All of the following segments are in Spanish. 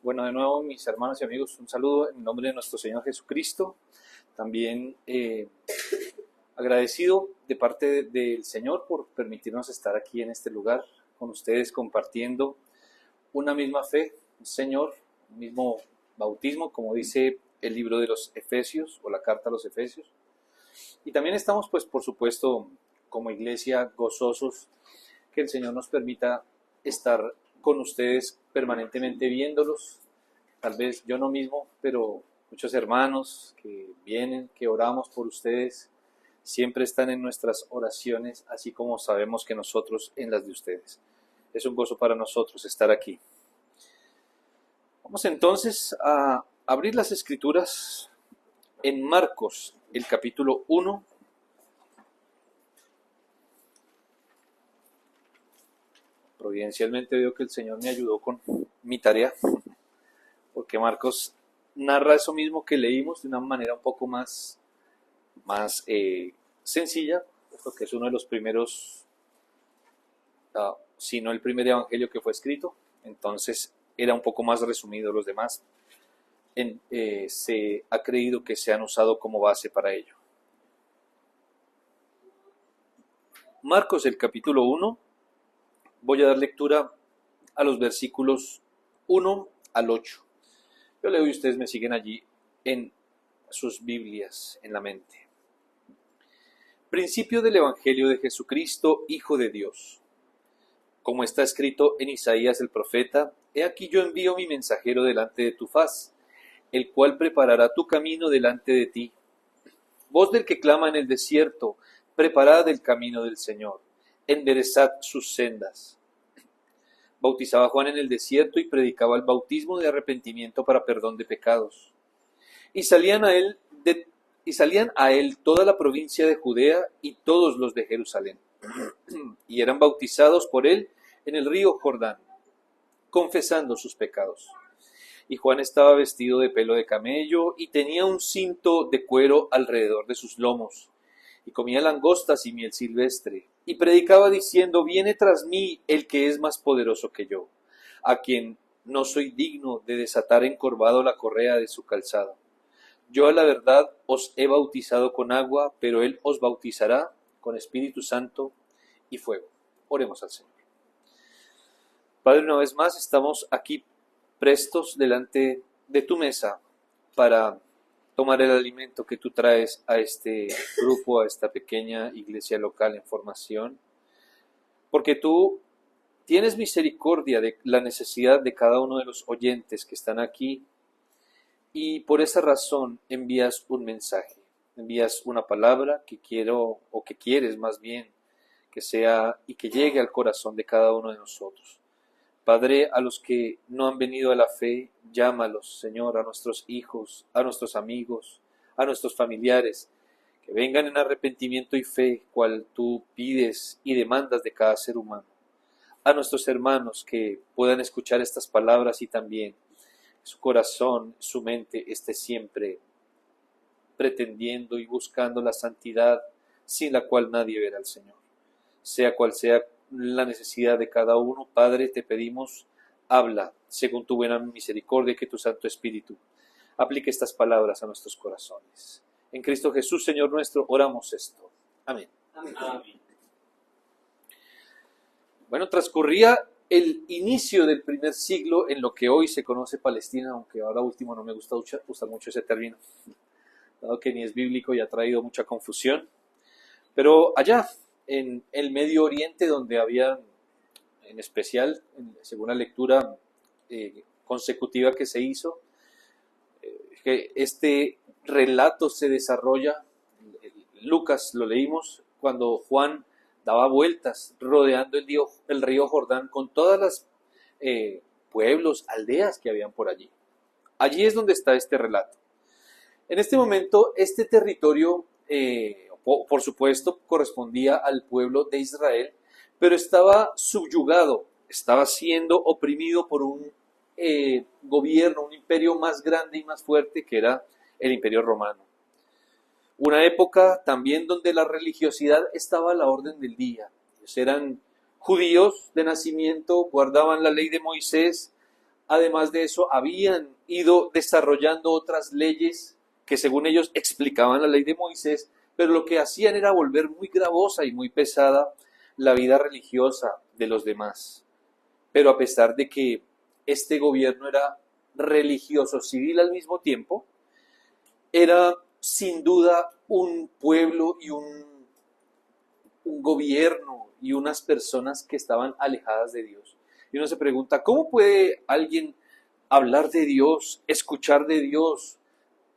Bueno, de nuevo, mis hermanos y amigos, un saludo en nombre de nuestro Señor Jesucristo. También agradecido de parte del Señor por permitirnos estar aquí en este lugar con ustedes compartiendo una misma fe, un Señor, un mismo bautismo, como dice el libro de los Efesios o la carta a los Efesios. Y también estamos, pues, por supuesto, como iglesia, gozosos que el Señor nos permita estar con ustedes permanentemente viéndolos. Tal vez yo no mismo, pero muchos hermanos que vienen, que oramos por ustedes, siempre están en nuestras oraciones, así como sabemos que nosotros en las de ustedes. Es un gozo para nosotros estar aquí. Vamos entonces a abrir las Escrituras en Marcos, el capítulo 1. Providencialmente veo que el Señor me ayudó con mi tarea, porque Marcos narra eso mismo que leímos de una manera un poco más sencilla, porque es uno de los primeros, si no el primer evangelio que fue escrito, entonces era un poco más resumido. Los demás se ha creído que se han usado como base para ello. Marcos, el capítulo 1, voy a dar lectura a los versículos 1 al 8. Yo leo y ustedes me siguen allí en sus Biblias, en la mente. Principio del Evangelio de Jesucristo, Hijo de Dios. Como está escrito en Isaías el profeta, he aquí yo envío mi mensajero delante de tu faz, el cual preparará tu camino delante de ti. Voz del que clama en el desierto, preparad el camino del Señor, enderezad sus sendas. Bautizaba Juan en el desierto y predicaba el bautismo de arrepentimiento para perdón de pecados. Y salían a él toda la provincia de Judea y todos los de Jerusalén, y eran bautizados por él en el río Jordán, confesando sus pecados. Y Juan estaba vestido de pelo de camello y tenía un cinto de cuero alrededor de sus lomos, y comía langostas y miel silvestre, y predicaba diciendo: viene tras mí el que es más poderoso que yo, a quien no soy digno de desatar encorvado la correa de su calzado. Yo a la verdad os he bautizado con agua, pero él os bautizará con Espíritu Santo y fuego. Oremos al Señor. Padre, una vez más estamos aquí prestos delante de tu mesa para tomar el alimento que tú traes a este grupo, a esta pequeña iglesia local en formación, porque tú tienes misericordia de la necesidad de cada uno de los oyentes que están aquí, y por esa razón envías un mensaje, envías una palabra que quiero, o que quieres más bien, que sea y que llegue al corazón de cada uno de nosotros. Padre, a los que no han venido a la fe, llámalos, Señor, a nuestros hijos, a nuestros amigos, a nuestros familiares, que vengan en arrepentimiento y fe, cual tú pides y demandas de cada ser humano. A nuestros hermanos que puedan escuchar estas palabras y también su corazón, su mente esté siempre pretendiendo y buscando la santidad sin la cual nadie verá al Señor. Sea cual sea la necesidad de cada uno, Padre, te pedimos, habla según tu buena misericordia, y que tu Santo Espíritu aplique estas palabras a nuestros corazones. En Cristo Jesús, Señor nuestro, oramos esto. Amén. Amén. Amén. Bueno, transcurría el inicio del primer siglo en lo que hoy se conoce Palestina, aunque ahora último no me gusta usar mucho ese término, dado que ni es bíblico y ha traído mucha confusión. Pero allá, en el Medio Oriente, donde había, en especial, según la lectura consecutiva que se hizo, que este relato se desarrolla, Lucas lo leímos, cuando Juan daba vueltas rodeando el río Jordán con todas las pueblos, aldeas que habían por allí. Allí es donde está este relato. En este momento, este territorio, por supuesto, correspondía al pueblo de Israel, pero estaba subyugado, estaba siendo oprimido por un gobierno, un imperio más grande y más fuerte, que era el Imperio Romano. Una época también donde la religiosidad estaba a la orden del día. Ellos eran judíos de nacimiento, guardaban la ley de Moisés, Además de eso, habían ido desarrollando otras leyes que según ellos explicaban la ley de Moisés, pero lo que hacían era volver muy gravosa y muy pesada la vida religiosa de los demás. Pero a pesar de que este gobierno era religioso civil al mismo tiempo, era sin duda un pueblo y un gobierno y unas personas que estaban alejadas de Dios. Y uno se pregunta, ¿cómo puede alguien hablar de Dios, escuchar de Dios,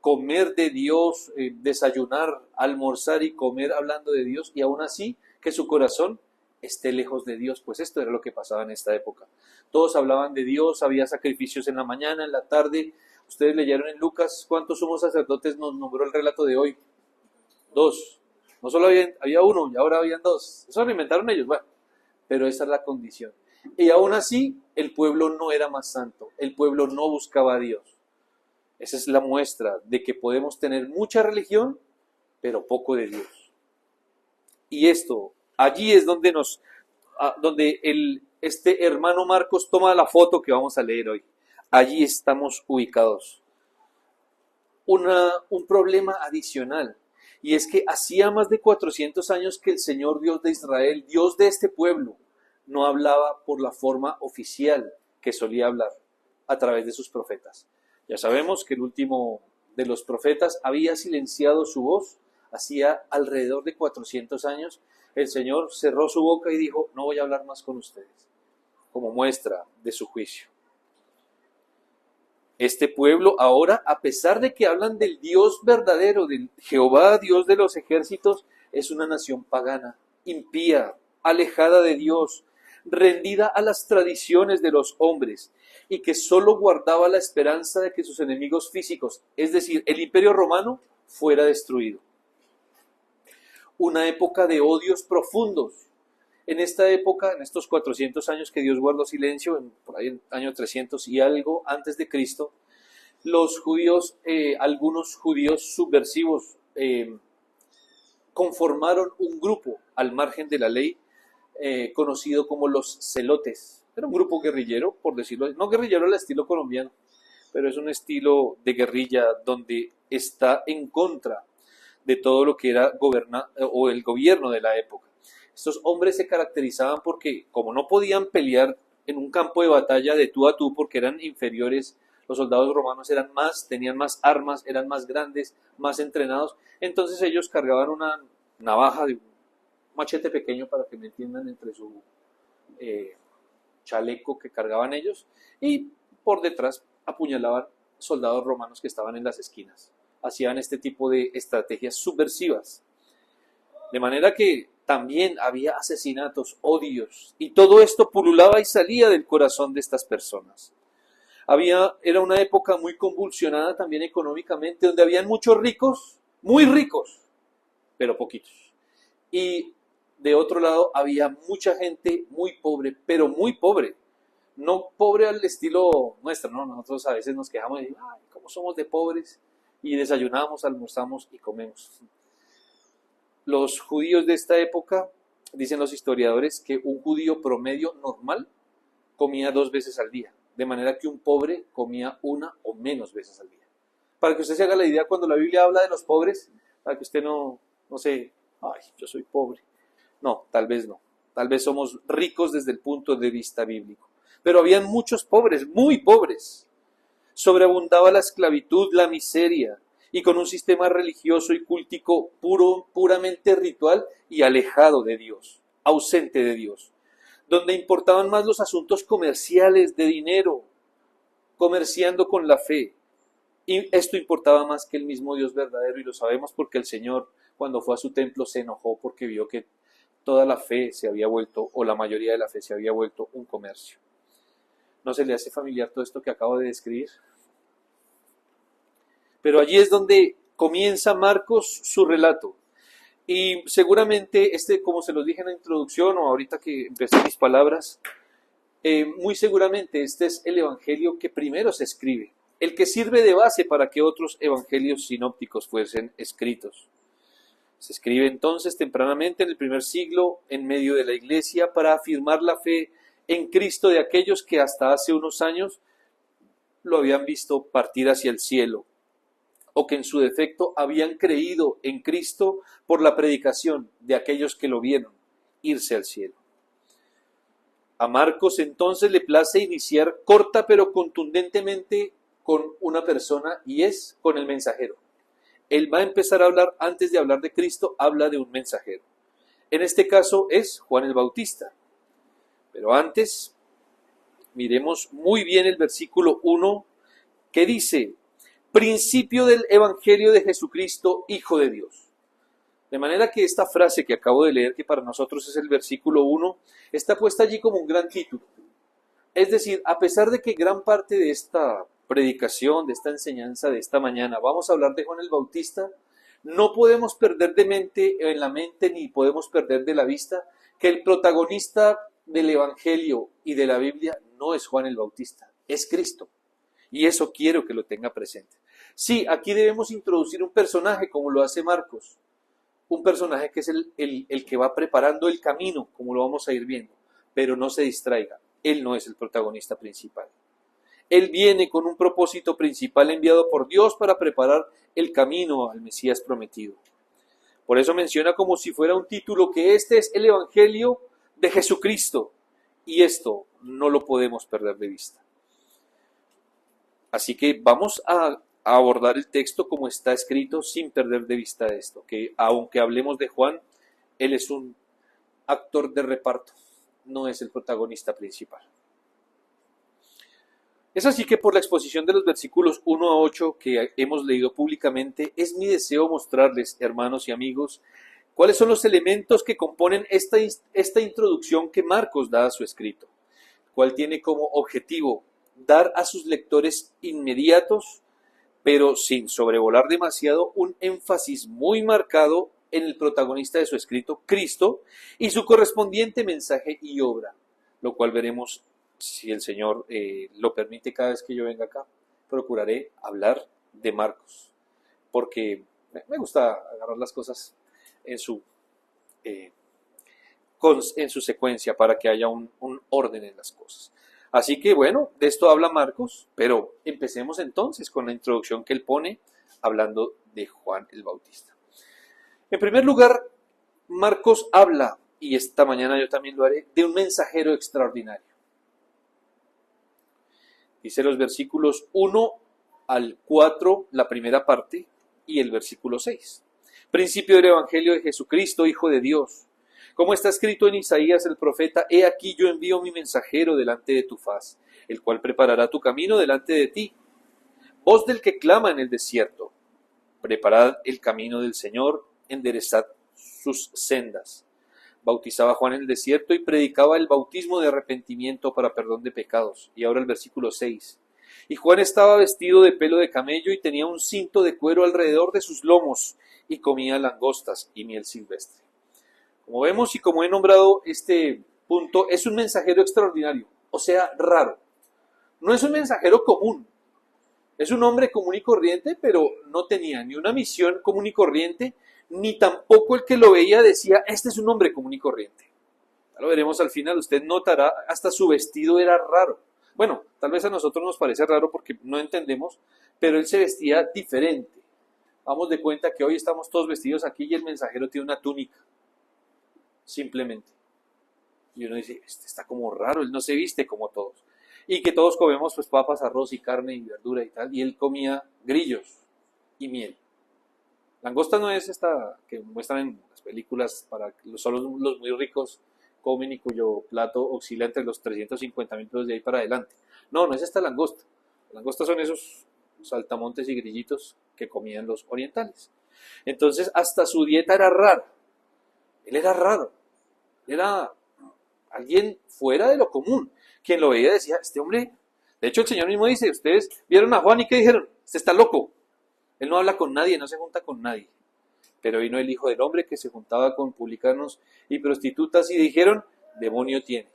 comer de Dios, desayunar, almorzar y comer hablando de Dios, y aún así que su corazón esté lejos de Dios? Pues esto era lo que pasaba en esta época. Todos hablaban de Dios, había sacrificios en la mañana, en la tarde. Ustedes leyeron en Lucas cuántos sumos sacerdotes nos nombró el relato de hoy. 2. No solo había uno, y ahora habían 2. Eso lo inventaron ellos, bueno, pero esa es la condición. Y aún así, el pueblo no era más santo, el pueblo no buscaba a Dios. Esa es la muestra de que podemos tener mucha religión, pero poco de Dios. Y esto, allí es donde este hermano Marcos toma la foto que vamos a leer hoy. Allí estamos ubicados. Un problema adicional, y es que hacía más de 400 años que el Señor Dios de Israel, Dios de este pueblo, no hablaba por la forma oficial que solía hablar a través de sus profetas. Ya sabemos que el último de los profetas había silenciado su voz. Hacía alrededor de 400 años el Señor cerró su boca y dijo, no voy a hablar más con ustedes, como muestra de su juicio. Este pueblo ahora, a pesar de que hablan del Dios verdadero, del Jehová, Dios de los ejércitos, es una nación pagana, impía, alejada de Dios, rendida a las tradiciones de los hombres y que solo guardaba la esperanza de que sus enemigos físicos, es decir, el Imperio Romano, fuera destruido. Una época de odios profundos. En esta época, en estos 400 años que Dios guardó silencio, por ahí en el año 300 y algo antes de Cristo, los judíos, algunos judíos subversivos, conformaron un grupo al margen de la ley, conocido como los celotes. Era un grupo guerrillero, por decirlo así, no guerrillero al estilo colombiano, pero es un estilo de guerrilla donde está en contra de todo lo que era el gobierno de la época. Estos hombres se caracterizaban porque, como no podían pelear en un campo de batalla de tú a tú porque eran inferiores, los soldados romanos tenían más armas, eran más grandes, más entrenados, entonces ellos cargaban una navaja de un machete pequeño, para que me entiendan, entre su chaleco que cargaban ellos, y por detrás apuñalaban soldados romanos que estaban en las esquinas. Hacían este tipo de estrategias subversivas. De manera que también había asesinatos, odios, y todo esto pululaba y salía del corazón de estas personas. Era una época muy convulsionada también económicamente, donde habían muchos ricos, muy ricos, pero poquitos. Y de otro lado había mucha gente muy pobre, pero muy pobre. No pobre al estilo nuestro, ¿no? Nosotros a veces nos quejamos y decimos, ay, ¿cómo somos de pobres? Y desayunamos, almorzamos y comemos. Los judíos de esta época, dicen los historiadores, que un judío promedio normal comía 2 veces al día, de manera que un pobre comía 1 o menos veces al día. Para que usted se haga la idea, cuando la Biblia habla de los pobres, para que usted no se, ay, yo soy pobre. No, tal vez no. Tal vez somos ricos desde el punto de vista bíblico. Pero habían muchos pobres, muy pobres. Sobreabundaba la esclavitud, la miseria, y con un sistema religioso y cultico puramente ritual y alejado de Dios, ausente de Dios, donde importaban más los asuntos comerciales de dinero, comerciando con la fe. Y esto importaba más que el mismo Dios verdadero, y lo sabemos porque el Señor, cuando fue a su templo, se enojó porque vio que toda la fe se había vuelto, o la mayoría de la fe se había vuelto, un comercio. ¿No se le hace familiar todo esto que acabo de describir? Pero allí es donde comienza Marcos su relato. Y seguramente como se los dije en la introducción, o ahorita que empecé mis palabras, muy seguramente este es el evangelio que primero se escribe, el que sirve de base para que otros evangelios sinópticos fuesen escritos. Se escribe entonces tempranamente en el primer siglo en medio de la iglesia para afirmar la fe en Cristo de aquellos que hasta hace unos años lo habían visto partir hacia el cielo, o que en su defecto habían creído en Cristo por la predicación de aquellos que lo vieron irse al cielo. A Marcos entonces le place iniciar corta pero contundentemente con una persona, y es con el mensajero. Él va a empezar a hablar, antes de hablar de Cristo, habla de un mensajero. En este caso es Juan el Bautista. Pero antes, miremos muy bien el versículo 1 que dice: principio del Evangelio de Jesucristo, Hijo de Dios. De manera que esta frase que acabo de leer, que para nosotros es el versículo 1, está puesta allí como un gran título. Es decir, a pesar de que gran parte de esta predicación, de esta enseñanza de esta mañana, vamos a hablar de Juan el Bautista, no podemos perder en la mente, ni podemos perder de la vista, que el protagonista del Evangelio y de la Biblia no es Juan el Bautista, es Cristo. Y eso quiero que lo tenga presente. Sí, aquí debemos introducir un personaje como lo hace Marcos, un personaje que es el que va preparando el camino, como lo vamos a ir viendo, pero no se distraiga, él no es el protagonista principal. Él viene con un propósito principal enviado por Dios para preparar el camino al Mesías prometido. Por eso menciona como si fuera un título que este es el Evangelio de Jesucristo, y esto no lo podemos perder de vista. Así que vamos a abordar el texto como está escrito sin perder de vista esto, que aunque hablemos de Juan, él es un actor de reparto, no es el protagonista principal. Es así que por la exposición de los versículos 1 a 8 que hemos leído públicamente, es mi deseo mostrarles, hermanos y amigos, cuáles son los elementos que componen esta introducción que Marcos da a su escrito, cuál tiene como objetivo dar a sus lectores inmediatos, pero sin sobrevolar demasiado, un énfasis muy marcado en el protagonista de su escrito, Cristo, y su correspondiente mensaje y obra, lo cual veremos si el Señor lo permite cada vez que yo venga acá. Procuraré hablar de Marcos, porque me gusta agarrar las cosas en su secuencia para que haya un orden en las cosas. Así que bueno, de esto habla Marcos, pero empecemos entonces con la introducción que él pone hablando de Juan el Bautista. En primer lugar, Marcos habla, y esta mañana yo también lo haré, de un mensajero extraordinario. Dice los versículos 1 al 4, la primera parte, y el versículo 6. Principio del Evangelio de Jesucristo, Hijo de Dios. Como está escrito en Isaías el profeta: he aquí yo envío mi mensajero delante de tu faz, el cual preparará tu camino delante de ti. Voz del que clama en el desierto: preparad el camino del Señor, enderezad sus sendas. Bautizaba Juan en el desierto y predicaba el bautismo de arrepentimiento para perdón de pecados. Y ahora el versículo 6. Y Juan estaba vestido de pelo de camello y tenía un cinto de cuero alrededor de sus lomos, y comía langostas y miel silvestre. Como vemos y como he nombrado este punto, es un mensajero extraordinario, o sea, raro. No es un mensajero común. Es un hombre común y corriente, pero no tenía ni una misión común y corriente, ni tampoco el que lo veía decía: este es un hombre común y corriente. Ya lo veremos al final, usted notará, hasta su vestido era raro. Bueno, tal vez a nosotros nos parece raro porque no entendemos, pero él se vestía diferente. Vamos de cuenta que hoy estamos todos vestidos aquí y el mensajero tiene una túnica, simplemente. Y uno dice: este está como raro, él no se viste como todos. Y que todos comemos pues papas, arroz y carne y verdura y tal, y él comía grillos y miel. Langosta no es esta que muestran en las películas para solo los muy ricos comen y cuyo plato oscila entre los 350.000 pesos de ahí para adelante. No, no es esta langosta. Las langostas son esos saltamontes y grillitos que comían los orientales. Entonces hasta su dieta era rara. Él era raro. Era alguien fuera de lo común. Quien lo veía decía: este hombre... De hecho el Señor mismo dice: ustedes vieron a Juan y ¿qué dijeron? Este está loco. Él no habla con nadie, no se junta con nadie. Pero vino el Hijo del Hombre que se juntaba con publicanos y prostitutas y dijeron: demonio tiene.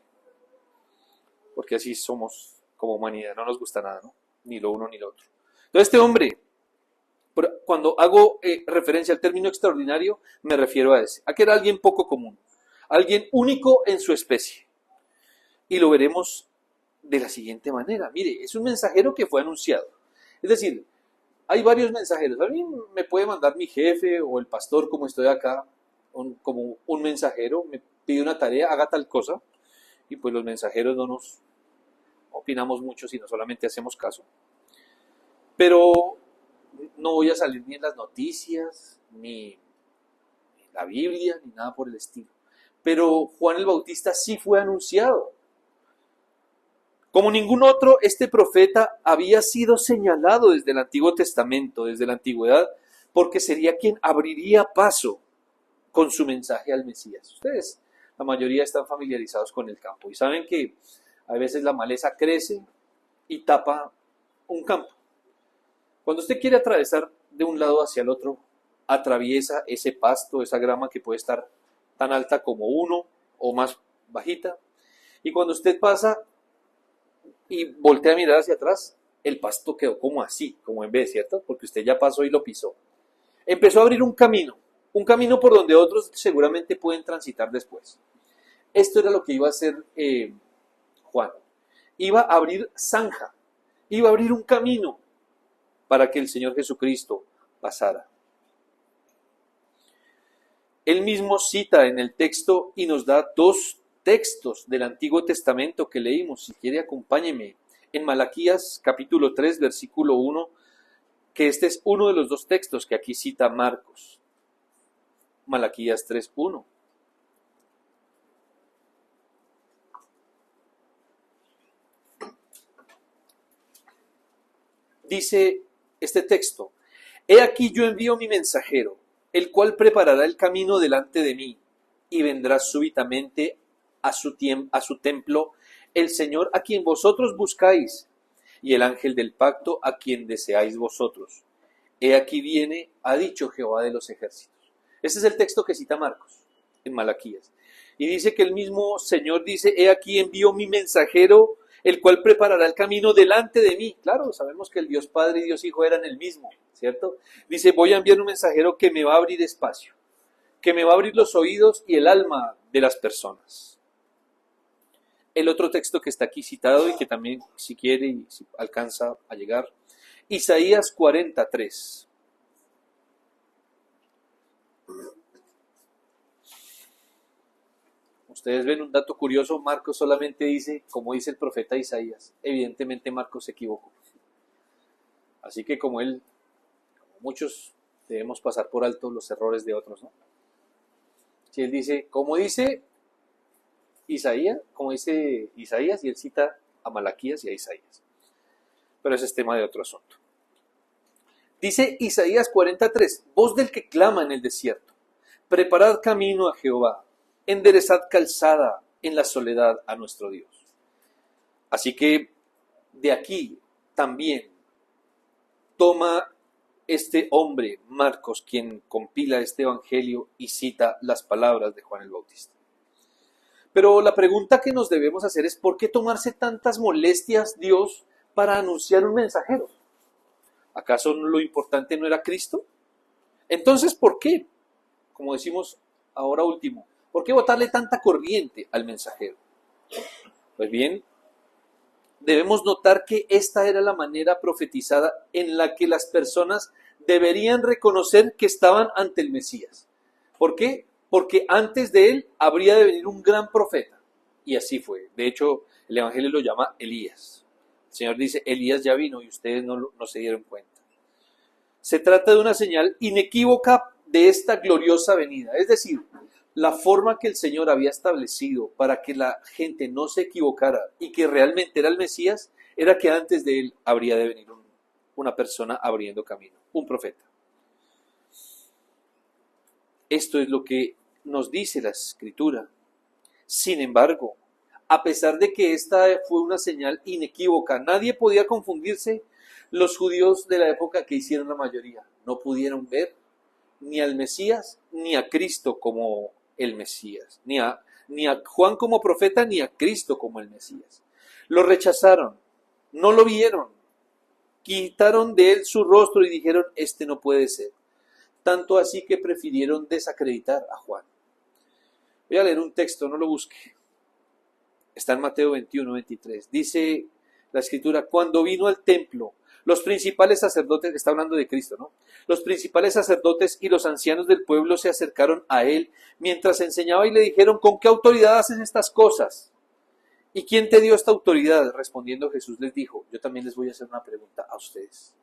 Porque así somos como humanidad, no nos gusta nada, ¿no? Ni lo uno ni lo otro. Entonces este hombre, cuando hago referencia al término extraordinario, me refiero a ese, a que era alguien poco común, alguien único en su especie. Y lo veremos de la siguiente manera. Mire, es un mensajero que fue anunciado. Es decir, hay varios mensajeros. A mí me puede mandar mi jefe o el pastor, como estoy acá, como un mensajero, me pide una tarea, haga tal cosa, y pues los mensajeros no nos opinamos mucho, sino solamente hacemos caso. Pero no voy a salir ni en las noticias, ni en la Biblia, ni nada por el estilo. Pero Juan el Bautista sí fue anunciado. Como ningún otro, este profeta había sido señalado desde el Antiguo Testamento, desde la antigüedad, porque sería quien abriría paso con su mensaje al Mesías. Ustedes, la mayoría están familiarizados con el campo y saben que a veces la maleza crece y tapa un campo. Cuando usted quiere atravesar de un lado hacia el otro, atraviesa ese pasto, esa grama que puede estar tan alta como uno o más bajita. Y cuando usted pasa y voltea a mirar hacia atrás, el pasto quedó como así, como en vez, ¿cierto? Porque usted ya pasó y lo pisó. Empezó a abrir un camino por donde otros seguramente pueden transitar después. Esto era lo que iba a hacer Juan. Iba a abrir zanja, iba a abrir un camino para que el Señor Jesucristo pasara. Él mismo cita en el texto y nos da dos textos del Antiguo Testamento que leímos. Si quiere, acompáñeme en Malaquías capítulo 3, versículo 1, que este es uno de los dos textos que aquí cita Marcos. Malaquías 3, 1. Dice este texto: He aquí yo envío mi mensajero, el cual preparará el camino delante de mí, y vendrá súbitamente a su templo el Señor a quien vosotros buscáis, y el ángel del pacto a quien deseáis vosotros. He aquí viene, ha dicho Jehová de los ejércitos. Este es el texto que cita Marcos en Malaquías. Y dice que el mismo Señor dice: He aquí envío mi mensajero, el cual preparará el camino delante de mí. Claro, sabemos que el Dios Padre y Dios Hijo eran el mismo, ¿cierto? Dice: voy a enviar un mensajero que me va a abrir espacio, que me va a abrir los oídos y el alma de las personas. El otro texto que está aquí citado y que también, si quiere y si alcanza a llegar, Isaías 43. Ustedes ven un dato curioso, Marcos solamente dice, como dice el profeta Isaías. Evidentemente Marcos se equivocó. Así que como muchos debemos pasar por alto los errores de otros, ¿no? Si él dice, como dice Isaías, y él cita a Malaquías y a Isaías. Pero ese es tema de otro asunto. Dice Isaías 43, voz del que clama en el desierto, preparad camino a Jehová, enderezad calzada en la soledad a nuestro Dios. Así que de aquí también toma este hombre, Marcos, quien compila este evangelio y cita las palabras de Juan el Bautista. Pero la pregunta que nos debemos hacer es: ¿por qué tomarse tantas molestias Dios para anunciar un mensajero? ¿Acaso lo importante no era Cristo? Entonces, ¿por qué? Como decimos ahora último, ¿por qué botarle tanta corriente al mensajero? Pues bien, debemos notar que esta era la manera profetizada en la que las personas deberían reconocer que estaban ante el Mesías. ¿Por qué? Porque antes de él habría de venir un gran profeta. Y así fue. De hecho, el Evangelio lo llama Elías. El Señor dice: Elías ya vino y ustedes no se dieron cuenta. Se trata de una señal inequívoca de esta gloriosa venida. Es decir, la forma que el Señor había establecido para que la gente no se equivocara y que realmente era el Mesías, era que antes de él habría de venir una persona abriendo camino, un profeta. Esto es lo que nos dice la Escritura. Sin embargo, a pesar de que esta fue una señal inequívoca, nadie podía confundirse. Los judíos de la época, que hicieron la mayoría, no pudieron ver ni al Mesías ni a Cristo como el Mesías, ni a Juan como profeta ni a Cristo como el Mesías. Lo rechazaron, no lo vieron, quitaron de él su rostro y dijeron: este no puede ser. Tanto así que prefirieron desacreditar a Juan. Voy a leer un texto, no lo busque. Está en Mateo 21-23. Dice la escritura, cuando vino al templo, los principales sacerdotes, está hablando de Cristo, ¿no? Los principales sacerdotes y los ancianos del pueblo se acercaron a él mientras enseñaba y le dijeron, ¿con qué autoridad haces estas cosas? ¿Y quién te dio esta autoridad? Respondiendo Jesús les dijo, yo también les voy a hacer una pregunta a ustedes.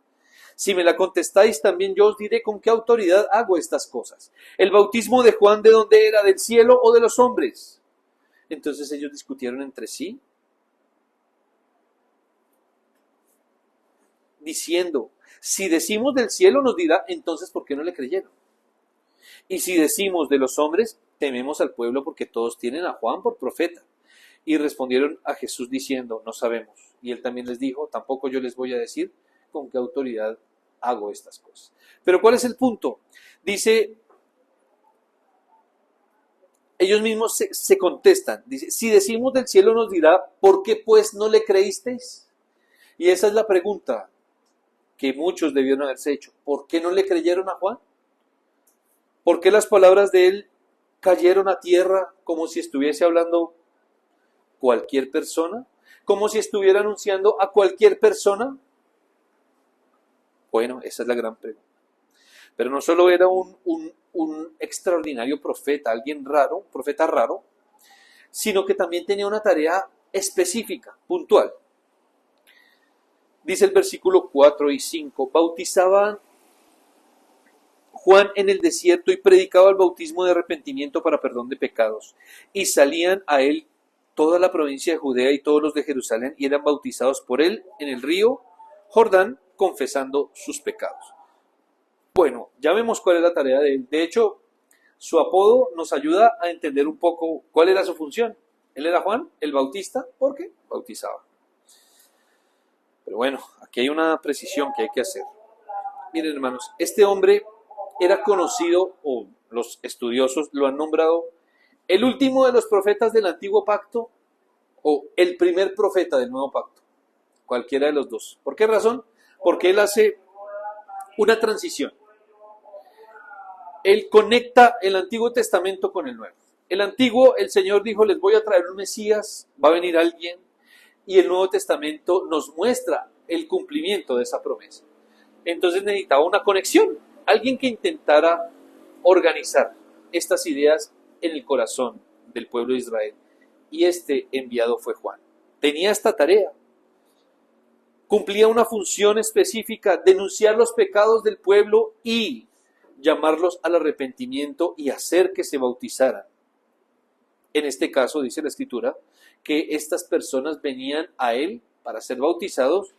Si me la contestáis, también yo os diré con qué autoridad hago estas cosas. ¿El bautismo de Juan de dónde era? ¿Del cielo o de los hombres? Entonces ellos discutieron entre sí, diciendo, si decimos del cielo nos dirá, entonces ¿por qué no le creyeron? Y si decimos de los hombres, tememos al pueblo porque todos tienen a Juan por profeta. Y respondieron a Jesús diciendo, no sabemos. Y él también les dijo, tampoco yo les voy a decir con qué autoridad hago estas cosas. Pero ¿cuál es el punto? Dice, ellos mismos se contestan. Dice, si decimos del cielo nos dirá, ¿por qué pues no le creísteis? Y esa es la pregunta que muchos debieron haberse hecho. ¿Por qué no le creyeron a Juan? ¿Por qué las palabras de él cayeron a tierra como si estuviese hablando cualquier persona? ¿Como si estuviera anunciando a cualquier persona? Bueno, esa es la gran pregunta. Pero no solo era un extraordinario profeta, alguien raro, un profeta raro, sino que también tenía una tarea específica, puntual. Dice el versículo 4 y 5, bautizaban Juan en el desierto y predicaba el bautismo de arrepentimiento para perdón de pecados. Y salían a él toda la provincia de Judea y todos los de Jerusalén y eran bautizados por él en el río Jordán, confesando sus pecados. Bueno, ya vemos cuál es la tarea de él. De hecho, su apodo nos ayuda a entender un poco cuál era su función. Él era Juan, el Bautista, porque bautizaba. Pero bueno, aquí hay una precisión que hay que hacer. Miren, hermanos, este hombre era conocido, o los estudiosos lo han nombrado, el último de los profetas del Antiguo Pacto o el primer profeta del Nuevo Pacto. Cualquiera de los dos. ¿Por qué razón? Porque él hace una transición. Él conecta el Antiguo Testamento con el Nuevo. El Antiguo, el Señor dijo, les voy a traer un Mesías, va a venir alguien, y el Nuevo Testamento nos muestra el cumplimiento de esa promesa. Entonces necesitaba una conexión, alguien que intentara organizar estas ideas en el corazón del pueblo de Israel. Y este enviado fue Juan. Tenía esta tarea. Cumplía una función específica, denunciar los pecados del pueblo y llamarlos al arrepentimiento y hacer que se bautizaran. En este caso, dice la Escritura, que estas personas venían a él para ser bautizados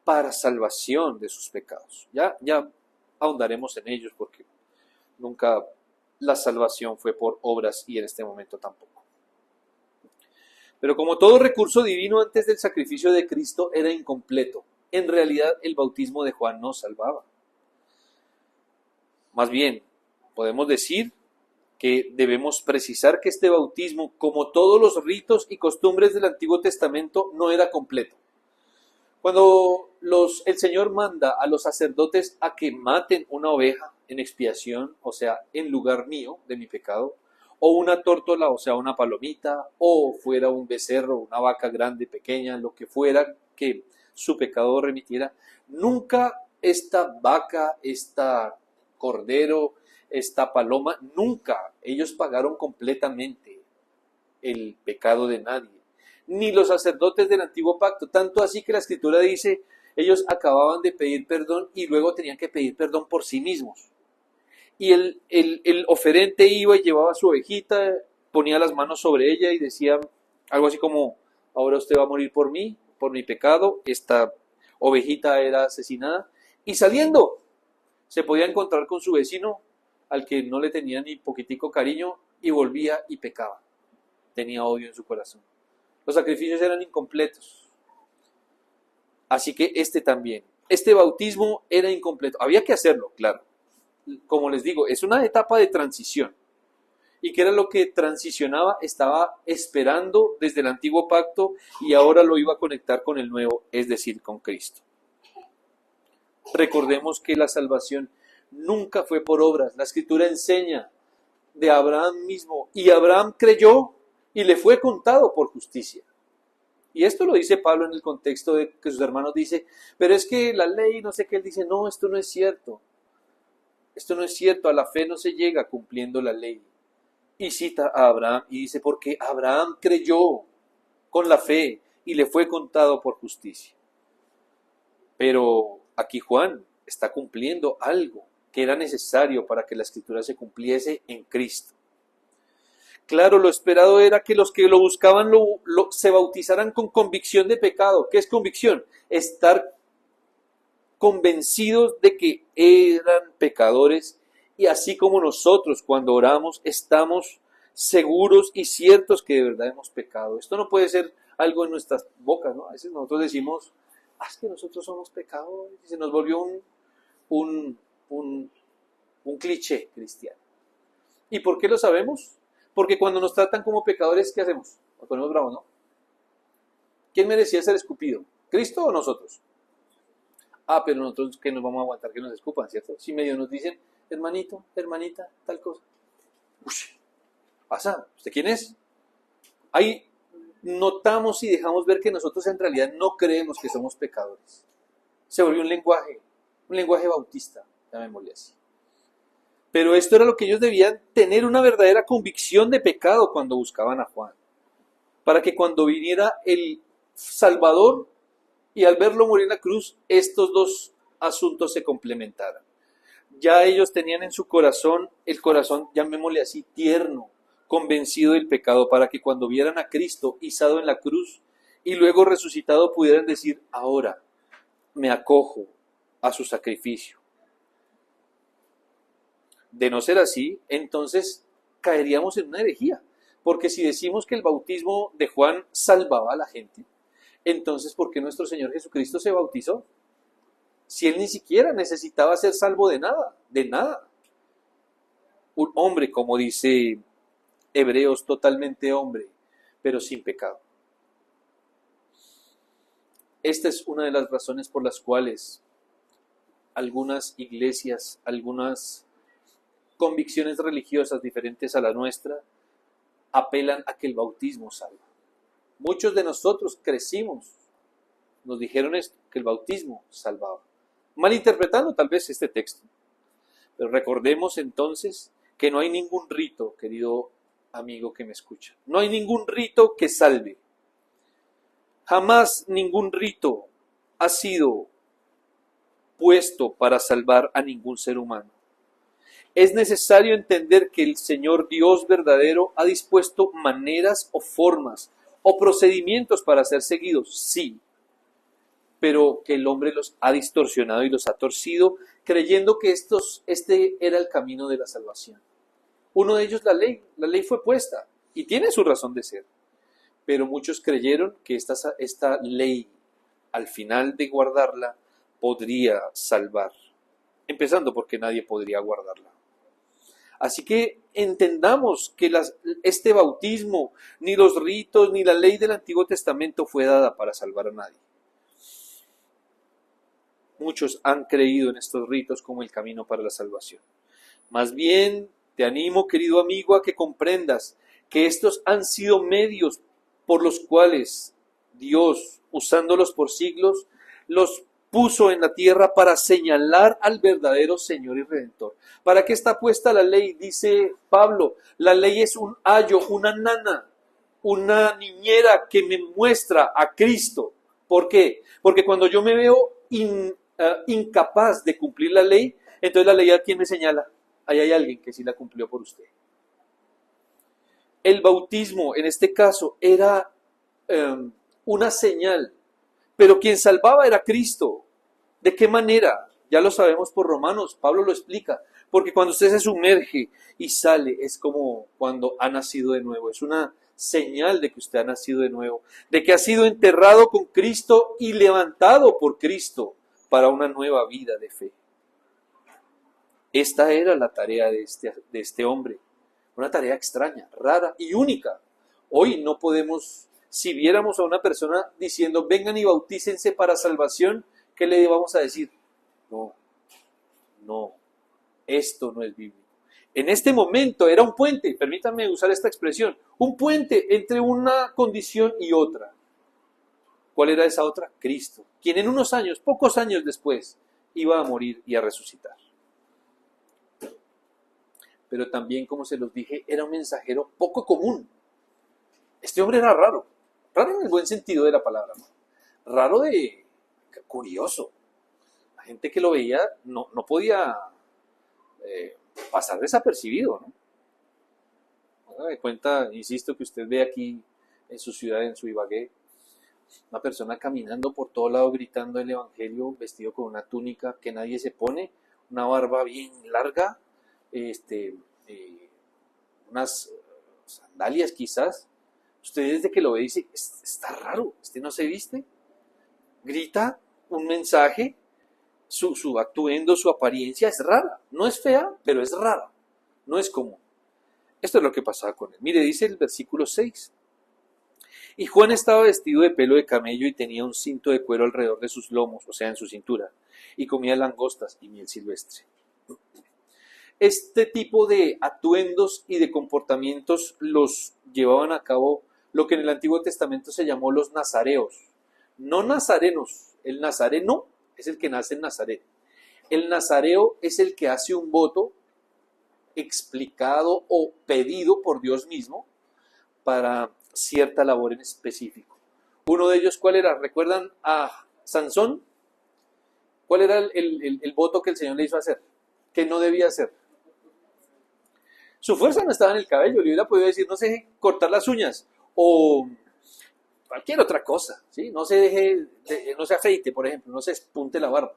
para salvación de sus pecados. Ya ahondaremos en ellos porque nunca la salvación fue por obras y en este momento tampoco. Pero como todo recurso divino antes del sacrificio de Cristo era incompleto, en realidad el bautismo de Juan no salvaba. Más bien, podemos decir que debemos precisar que este bautismo, como todos los ritos y costumbres del Antiguo Testamento, no era completo. Cuando el Señor manda a los sacerdotes a que maten una oveja en expiación, o sea, en lugar mío, de mi pecado, o una tórtola, o sea, una palomita, o fuera un becerro, una vaca grande, pequeña, lo que fuera que su pecado remitiera, nunca esta vaca, esta cordero, esta paloma, nunca ellos pagaron completamente el pecado de nadie, ni los sacerdotes del Antiguo Pacto, tanto así que la Escritura dice, ellos acababan de pedir perdón y luego tenían que pedir perdón por sí mismos. Y el oferente iba y llevaba su ovejita, ponía las manos sobre ella y decía algo así como, ahora usted va a morir por mí, por mi pecado, esta ovejita era asesinada, y saliendo se podía encontrar con su vecino, al que no le tenía ni poquitico cariño, y volvía y pecaba. Tenía odio en su corazón. Los sacrificios eran incompletos. Así que este también. Este bautismo era incompleto. Había que hacerlo, claro. Como les digo, es una etapa de transición. ¿Y qué era lo que transicionaba? Estaba esperando desde el Antiguo Pacto y ahora lo iba a conectar con el Nuevo, es decir, con Cristo. Recordemos que la salvación nunca fue por obras. La Escritura enseña de Abraham mismo. Y Abraham creyó y le fue contado por justicia. Y esto lo dice Pablo en el contexto de que sus hermanos dicen, pero es que la ley, no sé qué, él dice, no, esto no es cierto. Esto no es cierto, a la fe no se llega cumpliendo la ley. Y cita a Abraham y dice, porque Abraham creyó con la fe y le fue contado por justicia. Pero aquí Juan está cumpliendo algo que era necesario para que la escritura se cumpliese en Cristo. Claro, lo esperado era que los que lo buscaban se bautizaran con convicción de pecado. ¿Qué es convicción? Estar convencidos de que eran pecadores y así como nosotros cuando oramos estamos seguros y ciertos que de verdad hemos pecado. Esto no puede ser algo en nuestras bocas, ¿no? A veces nosotros decimos, es que nosotros somos pecadores y se nos volvió un cliché cristiano. ¿Y por qué lo sabemos? Porque cuando nos tratan como pecadores, ¿qué hacemos? Nos ponemos bravos, ¿no? ¿Quién merecía ser escupido? ¿Cristo o nosotros? Pero nosotros que nos vamos a aguantar que nos escupan, ¿cierto? Si medio nos dicen, hermanito, hermanita, tal cosa. Pasa, ¿usted quién es? Ahí notamos y dejamos ver que nosotros en realidad no creemos que somos pecadores. Se volvió un lenguaje bautista, llamémosle así. Pero esto era lo que ellos debían tener, una verdadera convicción de pecado cuando buscaban a Juan. Para que cuando viniera el Salvador y al verlo morir en la cruz, estos dos asuntos se complementaran. Ya ellos tenían en su corazón, el corazón, llamémosle así, tierno, convencido del pecado, para que cuando vieran a Cristo izado en la cruz y luego resucitado pudieran decir, ahora me acojo a su sacrificio. De no ser así, entonces caeríamos en una herejía, porque si decimos que el bautismo de Juan salvaba a la gente, entonces ¿por qué nuestro Señor Jesucristo se bautizó? Si él ni siquiera necesitaba ser salvo de nada, de nada. Un hombre, como dice Hebreos, totalmente hombre, pero sin pecado. Esta es una de las razones por las cuales algunas iglesias, algunas convicciones religiosas diferentes a la nuestra, apelan a que el bautismo salva. Muchos de nosotros crecimos, nos dijeron esto, que el bautismo salvaba. Malinterpretando tal vez este texto. Pero recordemos entonces que no hay ningún rito, querido amigo que me escucha. No hay ningún rito que salve. Jamás ningún rito ha sido puesto para salvar a ningún ser humano. Es necesario entender que el Señor Dios verdadero ha dispuesto maneras o formas o procedimientos para ser seguidos, sí, pero que el hombre los ha distorsionado y los ha torcido, creyendo que este era el camino de la salvación. Uno de ellos, la ley fue puesta y tiene su razón de ser, pero muchos creyeron que esta ley, al final de guardarla, podría salvar, empezando porque nadie podría guardarla. Así que entendamos que este bautismo, ni los ritos, ni la ley del Antiguo Testamento fue dada para salvar a nadie. Muchos han creído en estos ritos como el camino para la salvación. Más bien, te animo, querido amigo, a que comprendas que estos han sido medios por los cuales Dios, usándolos por siglos, los puso en la tierra para señalar al verdadero Señor y Redentor. ¿Para qué está puesta la ley? Dice Pablo, la ley es un ayo, una nana, una niñera que me muestra a Cristo. ¿Por qué? Porque cuando yo me veo incapaz de cumplir la ley, entonces la ley a quién me señala. Ahí hay alguien que sí la cumplió por usted. El bautismo, en este caso, era una señal, pero quien salvaba era Cristo. ¿De qué manera? Ya lo sabemos por Romanos, Pablo lo explica, porque cuando usted se sumerge y sale, es como cuando ha nacido de nuevo, es una señal de que usted ha nacido de nuevo, de que ha sido enterrado con Cristo y levantado por Cristo para una nueva vida de fe. Esta era la tarea de este hombre, una tarea extraña, rara y única. Hoy no podemos, si viéramos a una persona diciendo, vengan y bautícense para salvación, ¿qué le vamos a decir? No, esto no es bíblico. En este momento era un puente, permítanme usar esta expresión, un puente entre una condición y otra. ¿Cuál era esa otra? Cristo, quien en unos años, pocos años después, iba a morir y a resucitar. Pero también, como se los dije, era un mensajero poco común. Este hombre era raro, raro en el buen sentido de la palabra, ¿no? Raro de curioso. La gente que lo veía no podía pasar desapercibido, ¿no? Haga de cuenta, insisto, que usted ve aquí en su ciudad, en su Ibagué, una persona caminando por todo lado gritando el evangelio, vestido con una túnica que nadie se pone, una barba bien larga, unas sandalias quizás. Usted desde que lo ve dice, está raro, este no se viste. Grita un mensaje, su atuendo, su apariencia es rara. No es fea, pero es rara. No es común. Esto es lo que pasaba con él. Mire, dice el versículo 6. Y Juan estaba vestido de pelo de camello y tenía un cinto de cuero alrededor de sus lomos, o sea, en su cintura, y comía langostas y miel silvestre. Este tipo de atuendos y de comportamientos los llevaban a cabo lo que en el Antiguo Testamento se llamó los nazareos. No nazarenos, el nazareno es el que nace en Nazaret. El nazareo es el que hace un voto explicado o pedido por Dios mismo para cierta labor en específico. Uno de ellos, ¿cuál era? ¿Recuerdan a Sansón? ¿Cuál era el voto que el Señor le hizo hacer? Que no debía hacer. Su fuerza no estaba en el cabello, le hubiera podido decir, no se deje cortar las uñas, o cualquier otra cosa, ¿sí? No se afeite, por ejemplo, no se espunte la barba.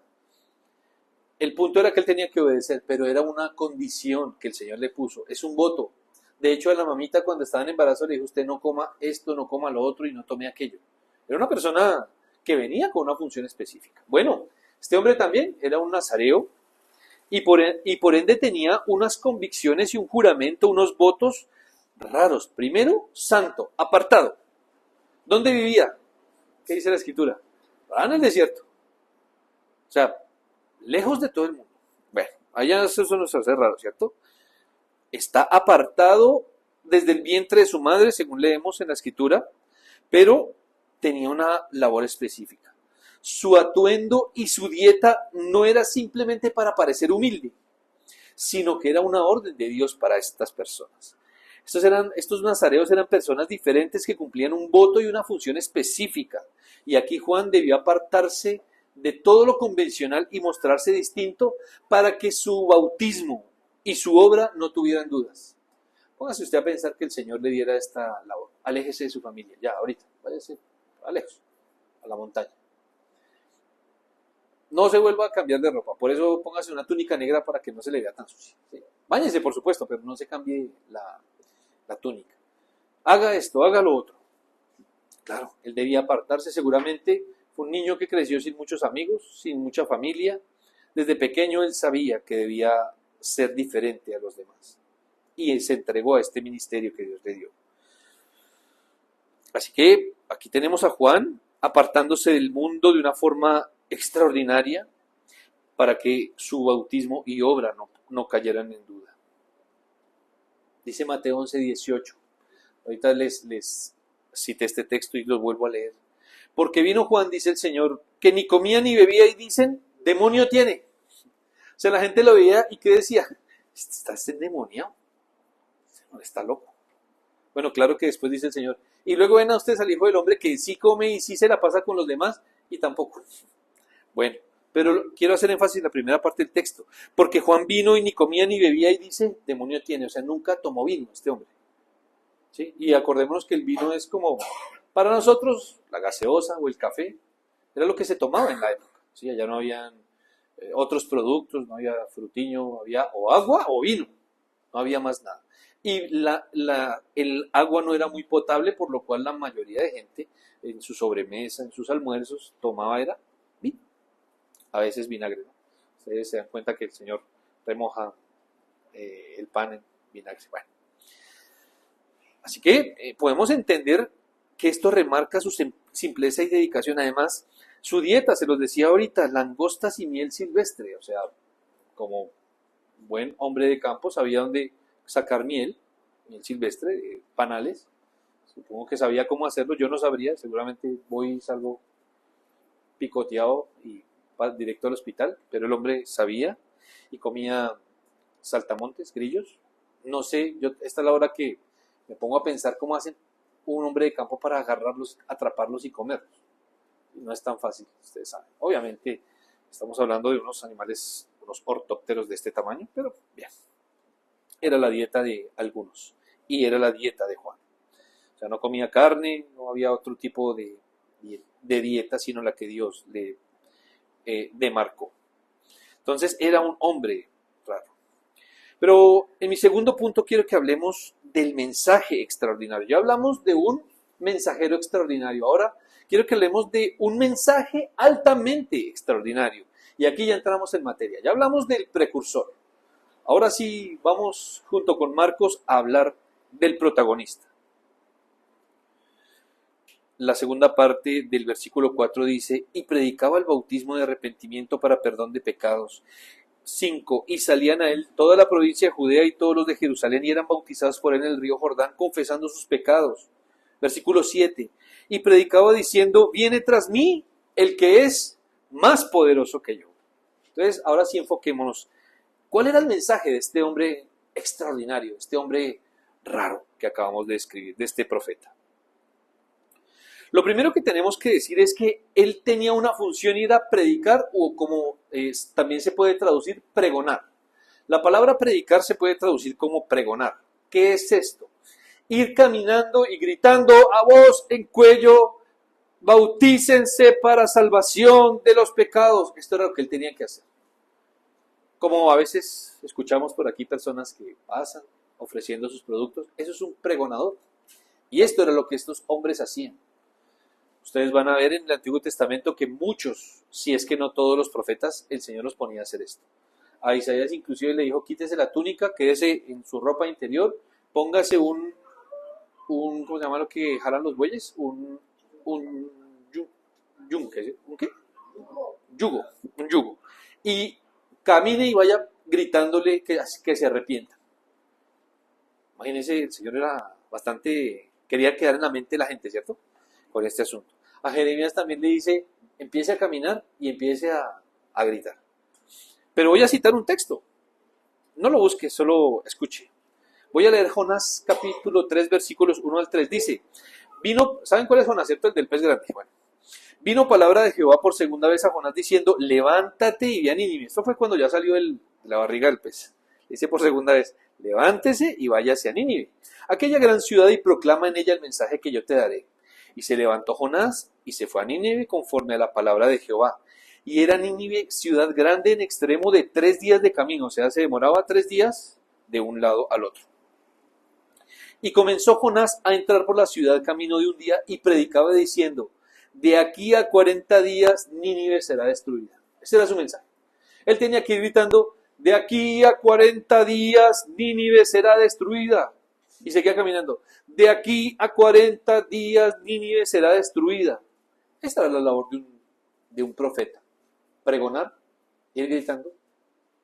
El punto era que él tenía que obedecer, pero era una condición que el Señor le puso, es un voto. De hecho, a la mamita cuando estaba en embarazo le dijo, usted no coma esto, no coma lo otro y no tome aquello. Era una persona que venía con una función específica. Bueno, este hombre también era un nazareo y por ende tenía unas convicciones y un juramento, unos votos raros. Primero, santo, apartado. ¿Dónde vivía? ¿Qué dice la Escritura? En el desierto. O sea, lejos de todo el mundo. Bueno, allá eso nos hace raro, ¿cierto? Está apartado desde el vientre de su madre, según leemos en la Escritura, pero tenía una labor específica. Su atuendo y su dieta no era simplemente para parecer humilde, sino que era una orden de Dios para estas personas. Estos nazareos eran personas diferentes que cumplían un voto y una función específica. Y aquí Juan debió apartarse de todo lo convencional y mostrarse distinto para que su bautismo y su obra no tuvieran dudas. Póngase usted a pensar que el Señor le diera esta labor. Aléjese de su familia, ya, ahorita, váyase lejos, a la montaña. No se vuelva a cambiar de ropa, por eso póngase una túnica negra para que no se le vea tan sucia. ¿Sí? Báñese, por supuesto, pero no se cambie la túnica. Haga esto, haga lo otro. Claro, él debía apartarse seguramente. Fue un niño que creció sin muchos amigos, sin mucha familia. Desde pequeño él sabía que debía ser diferente a los demás. Y se entregó a este ministerio que Dios le dio. Así que aquí tenemos a Juan apartándose del mundo de una forma extraordinaria para que su bautismo y obra no cayeran en duda. Dice Mateo 11:18. Ahorita les cité este texto y los vuelvo a leer. Porque vino Juan, dice el Señor, que ni comía ni bebía y dicen, demonio tiene. O sea, la gente lo veía y ¿qué decía? Estás endemoniado. Está loco. Bueno, claro que después dice el Señor. Y luego ven a ustedes al Hijo del Hombre que sí come y sí se la pasa con los demás y tampoco. Bueno, pero quiero hacer énfasis en la primera parte del texto. Porque Juan vino y ni comía ni bebía y dice, demonio tiene. O sea, nunca tomó vino este hombre. ¿Sí? Y acordémonos que el vino es como, para nosotros, la gaseosa o el café. Era lo que se tomaba en la época. ¿Sí? Allá no habían otros productos, no había frutiño, había o agua o vino. No había más nada. Y el agua no era muy potable, por lo cual la mayoría de gente en su sobremesa, en sus almuerzos, tomaba era vino. A veces vinagre, ¿no? Ustedes se dan cuenta que el Señor remoja el pan en vinagre. Bueno. Así que podemos entender que esto remarca su simpleza y dedicación. Además, su dieta, se los decía ahorita, langostas y miel silvestre. O sea, como buen hombre de campo, sabía dónde sacar miel silvestre, de panales. Supongo que sabía cómo hacerlo, yo no sabría, seguramente voy y salgo picoteado y directo al hospital, pero el hombre sabía y comía saltamontes, grillos. No sé, esta es la hora que me pongo a pensar cómo hacen un hombre de campo para agarrarlos, atraparlos y comerlos. No es tan fácil, ustedes saben. Obviamente estamos hablando de unos animales, unos ortópteros de este tamaño, pero bien, era la dieta de algunos y era la dieta de Juan. O sea, no comía carne, no había otro tipo de dieta sino la que Dios le demarcó. Entonces era un hombre raro. Pero en mi segundo punto quiero que hablemos del mensaje extraordinario. Ya hablamos de un mensajero extraordinario. Ahora quiero que hablemos de un mensaje altamente extraordinario. Y aquí ya entramos en materia. Ya hablamos del precursor. Ahora sí vamos junto con Marcos a hablar del protagonista. La segunda parte del versículo 4 dice, y predicaba el bautismo de arrepentimiento para perdón de pecados. 5. Y salían a él toda la provincia de Judea y todos los de Jerusalén y eran bautizados por él en el río Jordán, confesando sus pecados. Versículo 7. Y predicaba diciendo, viene tras mí el que es más poderoso que yo. Entonces, ahora sí enfoquémonos. ¿Cuál era el mensaje de este hombre extraordinario, este hombre raro que acabamos de escribir, de este profeta? Lo primero que tenemos que decir es que él tenía una función y era predicar, o como también se puede traducir, pregonar. La palabra predicar se puede traducir como pregonar. ¿Qué es esto? Ir caminando y gritando a voz en cuello, bautícense para salvación de los pecados. Esto era lo que él tenía que hacer. Como a veces escuchamos por aquí personas que pasan ofreciendo sus productos, eso es un pregonador. Y esto era lo que estos hombres hacían. Ustedes van a ver en el Antiguo Testamento que muchos, si es que no todos los profetas, el Señor los ponía a hacer esto. A Isaías inclusive le dijo, quítese la túnica, quédese en su ropa interior, póngase un ¿cómo se llama lo que jalan los bueyes? Un yugo. Y camine y vaya gritándole que se arrepienta. Imagínense, el Señor era bastante, quería quedar en la mente de la gente, ¿cierto? Con este asunto. A Jeremías también le dice, empiece a caminar y empiece a gritar. Pero voy a citar un texto. No lo busque, solo escuche. Voy a leer Jonás capítulo 3, versículos 1 al 3. Dice, ¿saben cuál es Jonás? ¿Cierto? El del pez grande. Bueno, vino palabra de Jehová por segunda vez a Jonás diciendo, levántate y ve a Nínive. Esto fue cuando ya salió de la barriga del pez. Dice por segunda vez, levántese y váyase a Nínive, aquella gran ciudad, y proclama en ella el mensaje que yo te daré. Y se levantó Jonás y se fue a Nínive conforme a la palabra de Jehová. Y era Nínive ciudad grande en extremo de 3 días de camino, o sea, se demoraba 3 días de un lado al otro. Y comenzó Jonás a entrar por la ciudad camino de un día y predicaba diciendo, de aquí a 40 días Nínive será destruida. Ese era su mensaje. Él tenía que ir gritando, de aquí a 40 días Nínive será destruida. Y seguía caminando. De aquí a 40 días Nínive será destruida. Esta era la labor de un profeta. Pregonar, ir gritando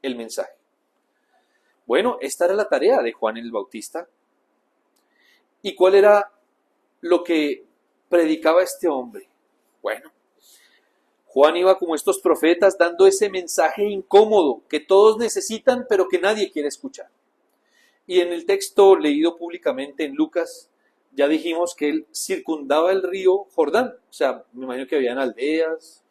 el mensaje. Bueno, esta era la tarea de Juan el Bautista. ¿Y cuál era lo que predicaba este hombre? Bueno, Juan iba como estos profetas dando ese mensaje incómodo que todos necesitan pero que nadie quiere escuchar. Y en el texto leído públicamente en Lucas, ya dijimos que él circundaba el río Jordán. O sea, me imagino que habían aldeas,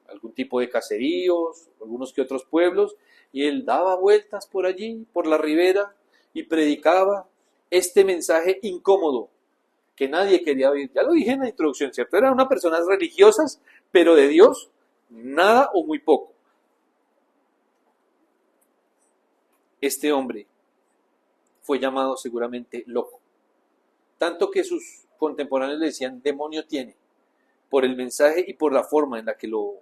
algún tipo de caseríos, algunos que otros pueblos, y él daba vueltas por allí, por la ribera, y predicaba este mensaje incómodo que nadie quería oír. Ya lo dije en la introducción, ¿cierto? Eran unas personas religiosas, pero de Dios nada o muy poco. Este hombre fue llamado seguramente loco, tanto que sus contemporáneos le decían demonio tiene, por el mensaje y por la forma en la que lo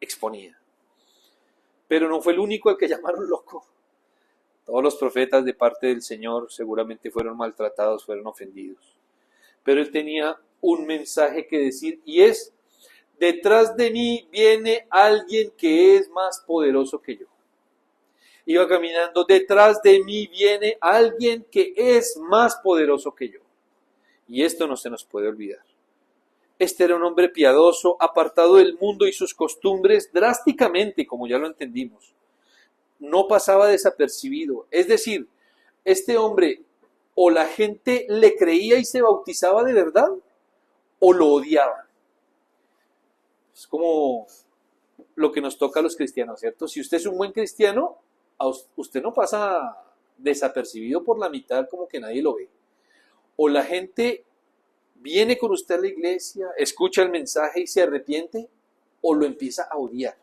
exponía. Pero no fue el único al que llamaron loco. Todos los profetas de parte del Señor seguramente fueron maltratados, fueron ofendidos. Pero él tenía un mensaje que decir y es, detrás de mí viene alguien que es más poderoso que yo. Iba caminando, detrás de mí viene alguien que es más poderoso que yo. Y esto no se nos puede olvidar. Este era un hombre piadoso, apartado del mundo y sus costumbres drásticamente, como ya lo entendimos. No pasaba desapercibido. Es decir, este hombre o la gente le creía y se bautizaba de verdad, o lo odiaban. Es como lo que nos toca a los cristianos, ¿cierto? Si usted es un buen cristiano, usted no pasa desapercibido por la mitad como que nadie lo ve. O la gente viene con usted a la iglesia, escucha el mensaje y se arrepiente, o lo empieza a odiar.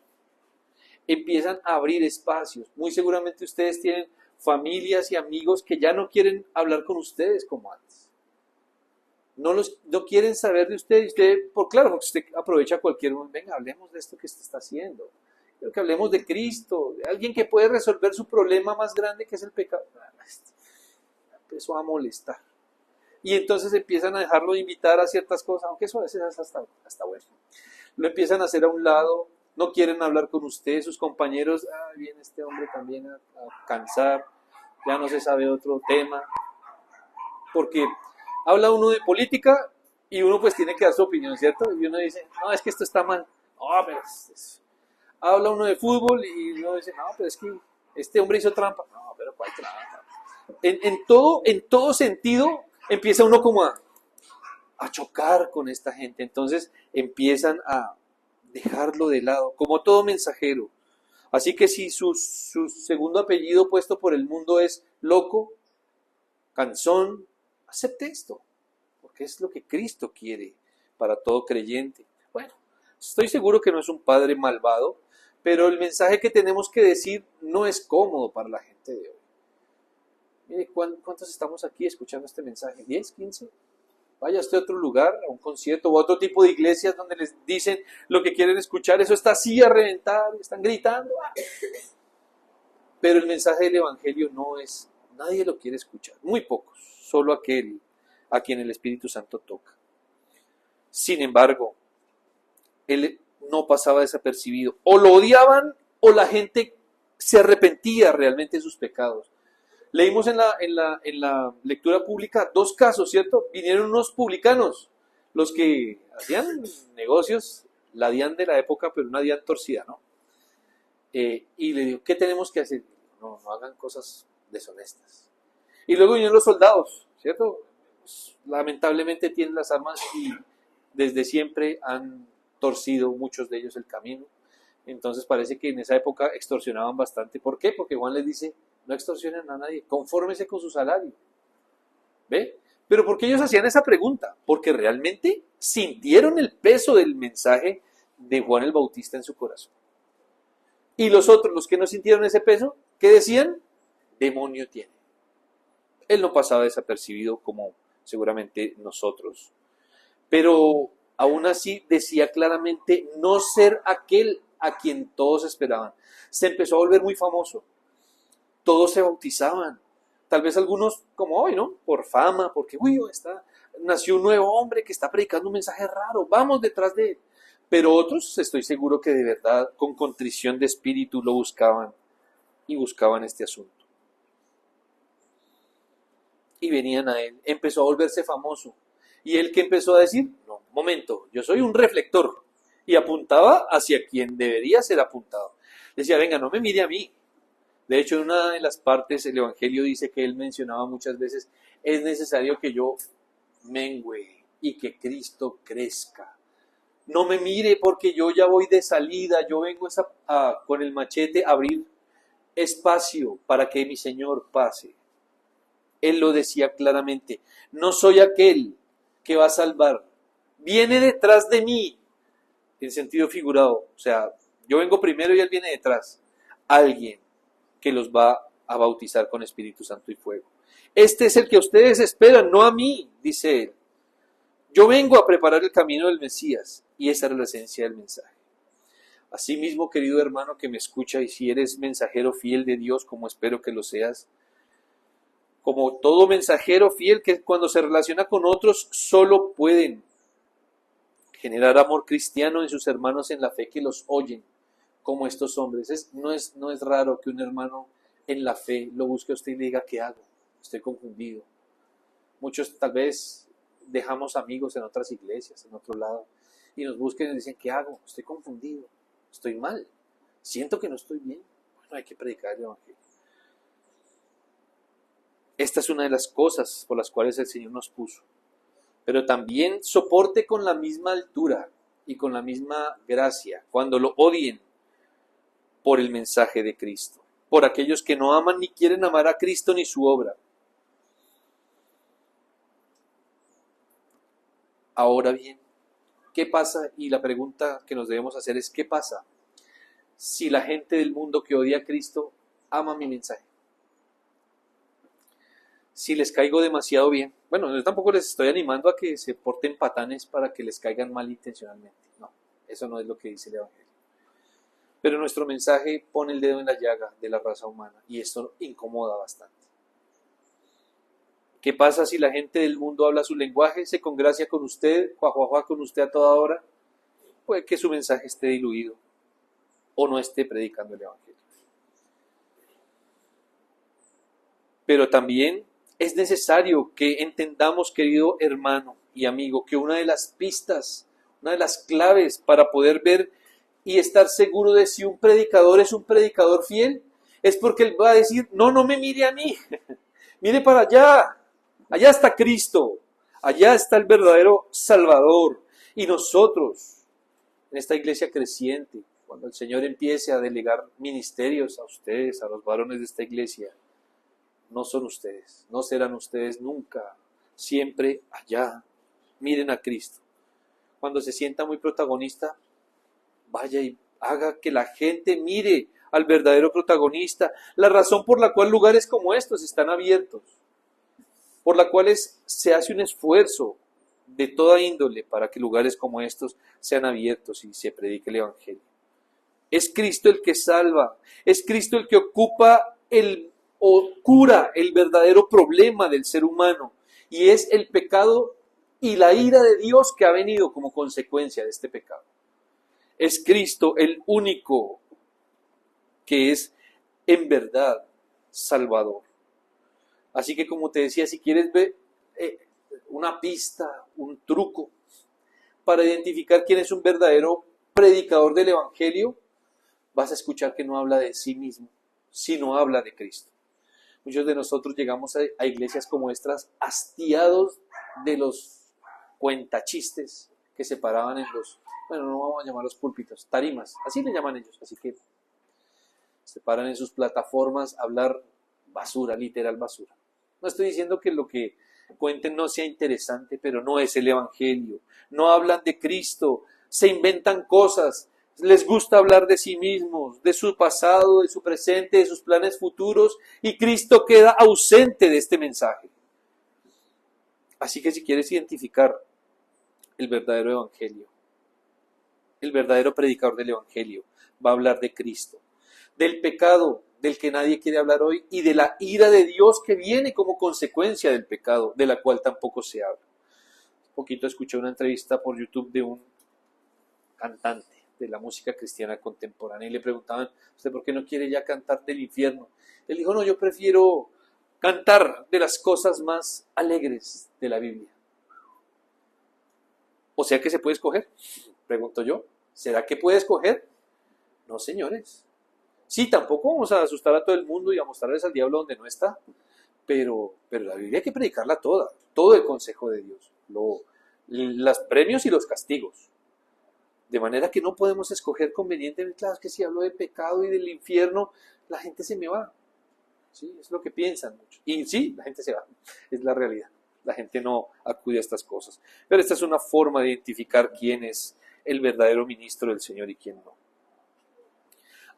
Empiezan a abrir espacios. Muy seguramente ustedes tienen familias y amigos que ya no quieren hablar con ustedes como antes. No quieren saber de usted. Claro, porque usted aprovecha cualquier momento. Venga, hablemos de esto que usted está haciendo. Quiero que hablemos de Cristo, de alguien que puede resolver su problema más grande que es el pecado. Empezó a molestar. Y entonces empiezan a dejarlo de invitar a ciertas cosas, aunque eso a veces es hasta bueno. Lo empiezan a hacer a un lado, no quieren hablar con usted, sus compañeros, viene este hombre también a cansar, ya no se sabe otro tema. Porque habla uno de política y uno pues tiene que dar su opinión, ¿cierto? Y uno dice, no, es que esto está mal. No, pero habla uno de fútbol y uno dice, no, pero es que este hombre hizo trampa. No, pero ¿cuál trampa? En todo sentido empieza uno como a chocar con esta gente. Entonces empiezan a dejarlo de lado, como todo mensajero. Así que si su segundo apellido puesto por el mundo es loco, cansón, acepte esto, porque es lo que Cristo quiere para todo creyente. Bueno, estoy seguro que no es un padre malvado, pero el mensaje que tenemos que decir no es cómodo para la gente de hoy. Mire, ¿cuántos estamos aquí escuchando este mensaje? ¿10, 15? Vaya usted a otro lugar, a un concierto o a otro tipo de iglesias donde les dicen lo que quieren escuchar. Eso está así a reventar, están gritando. Pero el mensaje del Evangelio no es, nadie lo quiere escuchar, muy pocos, solo aquel a quien el Espíritu Santo toca. Sin embargo, él no pasaba desapercibido. O lo odiaban o la gente se arrepentía realmente de sus pecados. Leímos en la lectura pública 2 casos, ¿cierto? Vinieron unos publicanos, los que hacían negocios, la DIAN de la época, pero una DIAN torcida, ¿no? Y le digo, ¿qué tenemos que hacer? No hagan cosas deshonestas. Y luego vinieron los soldados, ¿cierto? Pues, lamentablemente tienen las armas y desde siempre han torcido muchos de ellos el camino. Entonces parece que en esa época extorsionaban bastante. ¿Por qué? Porque Juan les dice, no extorsionen a nadie, confórmese con su salario. ¿Ve? Pero ¿por qué ellos hacían esa pregunta? Porque realmente sintieron el peso del mensaje de Juan el Bautista en su corazón. Y los otros, los que no sintieron ese peso, ¿qué decían? Demonio tiene. Él no pasaba desapercibido como seguramente nosotros. Pero aún así decía claramente no ser aquel a quien todos esperaban. Se empezó a volver muy famoso. Todos se bautizaban. Tal vez algunos como hoy, ¿no? Por fama, porque nació un nuevo hombre que está predicando un mensaje raro. Vamos detrás de él. Pero otros, estoy seguro que de verdad, con contrición de espíritu, lo buscaban y buscaban este asunto. Y venían a él. Empezó a volverse famoso. Y él que empezó a decir, no, momento, yo soy un reflector. Y apuntaba hacia quien debería ser apuntado. Decía, venga, no me mire a mí. De hecho, en una de las partes el Evangelio dice que él mencionaba muchas veces, es necesario que yo mengüe y que Cristo crezca. No me mire porque yo ya voy de salida, yo vengo con el machete a abrir espacio para que mi Señor pase. Él lo decía claramente, no soy aquel que va a salvar, viene detrás de mí, en sentido figurado, o sea, yo vengo primero y él viene detrás, alguien que los va a bautizar con Espíritu Santo y fuego. Este es el que ustedes esperan, no a mí, dice él. Yo vengo a preparar el camino del Mesías, y esa era la esencia del mensaje. Asimismo, querido hermano que me escucha, y si eres mensajero fiel de Dios, como espero que lo seas, como todo mensajero fiel que cuando se relaciona con otros solo pueden generar amor cristiano en sus hermanos en la fe que los oyen, como estos hombres. No es raro que un hermano en la fe lo busque a usted y le diga, ¿qué hago? Estoy confundido. Muchos tal vez dejamos amigos en otras iglesias, en otro lado, y nos buscan y nos dicen, ¿qué hago? Estoy confundido, estoy mal, siento que no estoy bien. Bueno, hay que predicar el Evangelio. Esta es una de las cosas por las cuales el Señor nos puso. Pero también soporte con la misma altura y con la misma gracia cuando lo odien por el mensaje de Cristo, por aquellos que no aman ni quieren amar a Cristo ni su obra. Ahora bien, ¿qué pasa? Y la pregunta que nos debemos hacer es, ¿qué pasa si la gente del mundo que odia a Cristo ama mi mensaje? Si les caigo demasiado bien. Bueno, yo tampoco les estoy animando a que se porten patanes para que les caigan mal intencionalmente. No, eso no es lo que dice el Evangelio. Pero nuestro mensaje pone el dedo en la llaga de la raza humana y esto incomoda bastante. ¿Qué pasa si la gente del mundo habla su lenguaje, se congracia con usted, juajuajua con usted a toda hora? Puede que su mensaje esté diluido o no esté predicando el Evangelio. Pero también es necesario que entendamos, querido hermano y amigo, que una de las pistas, una de las claves para poder ver y estar seguro de si un predicador es un predicador fiel, es porque él va a decir, no, no me mire a mí, mire para allá, allá está Cristo, allá está el verdadero Salvador. Y nosotros, en esta iglesia creciente, cuando el Señor empiece a delegar ministerios a ustedes, a los varones de esta iglesia, no son ustedes, no serán ustedes nunca, siempre allá. Miren a Cristo. Cuando se sienta muy protagonista, vaya y haga que la gente mire al verdadero protagonista. La razón por la cual lugares como estos están abiertos, por la cual se hace un esfuerzo de toda índole para que lugares como estos sean abiertos y se predique el Evangelio. Es Cristo el que salva, es Cristo el que ocupa o cura el verdadero problema del ser humano, y es el pecado y la ira de Dios que ha venido como consecuencia de este pecado. Es Cristo el único que es en verdad Salvador. Así que, como te decía, si quieres ver una pista, un truco para identificar quién es un verdadero predicador del Evangelio, vas a escuchar que no habla de sí mismo, sino habla de Cristo. Muchos de nosotros llegamos a iglesias como estas hastiados de los cuentachistes que se paraban en los, bueno, no vamos a llamarlos púlpitos, tarimas, así le llaman ellos, así que se paran en sus plataformas a hablar basura, literal basura. No estoy diciendo que lo que cuenten no sea interesante, pero no es el Evangelio. No hablan de Cristo, se inventan cosas, les gusta hablar de sí mismos, de su pasado, de su presente, de sus planes futuros, y Cristo queda ausente de este mensaje. Así que si quieres identificar el verdadero Evangelio, el verdadero predicador del Evangelio va a hablar de Cristo, del pecado del que nadie quiere hablar hoy y de la ira de Dios que viene como consecuencia del pecado, de la cual tampoco se habla. Un poquito escuché una entrevista por YouTube de un cantante de la música cristiana contemporánea y le preguntaban, ¿usted por qué no quiere ya cantar del infierno? Él dijo, no, yo prefiero cantar de las cosas más alegres de la Biblia. O sea que se puede escoger, pregunto yo. ¿Será que puede escoger? No, señores. Sí, tampoco vamos a asustar a todo el mundo y a mostrarles al diablo donde no está, pero la Biblia hay que predicarla toda, todo el consejo de Dios, los premios y los castigos. De manera que no podemos escoger convenientemente, claro, es que si hablo de pecado y del infierno, la gente se me va. ¿Sí? Es lo que piensan muchos. Y sí, la gente se va, es la realidad. La gente no acude a estas cosas. Pero esta es una forma de identificar quién es el verdadero ministro del Señor y quién no.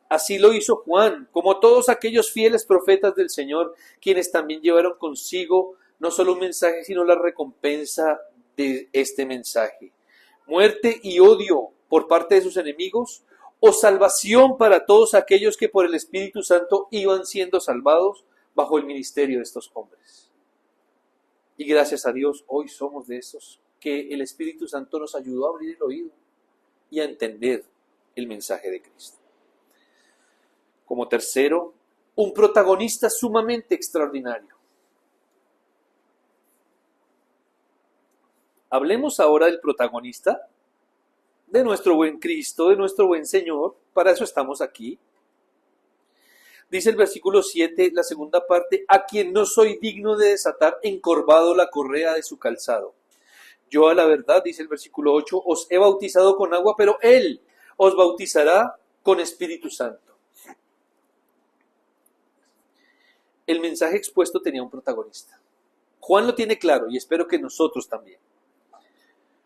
Así lo hizo Juan, como todos aquellos fieles profetas del Señor, quienes también llevaron consigo no solo un mensaje, sino la recompensa de este mensaje. Muerte y odio por parte de sus enemigos, o salvación para todos aquellos que por el Espíritu Santo iban siendo salvados bajo el ministerio de estos hombres. Y gracias a Dios, hoy somos de esos que el Espíritu Santo nos ayudó a abrir el oído y a entender el mensaje de Cristo. Como tercero, un protagonista sumamente extraordinario. Hablemos ahora del protagonista, de nuestro buen Cristo, de nuestro buen Señor. Para eso estamos aquí. Dice el versículo 7, la segunda parte, a quien no soy digno de desatar encorvado la correa de su calzado. Yo a la verdad, dice el versículo 8, os he bautizado con agua, pero Él os bautizará con Espíritu Santo. El mensaje expuesto tenía un protagonista. Juan lo tiene claro y espero que nosotros también.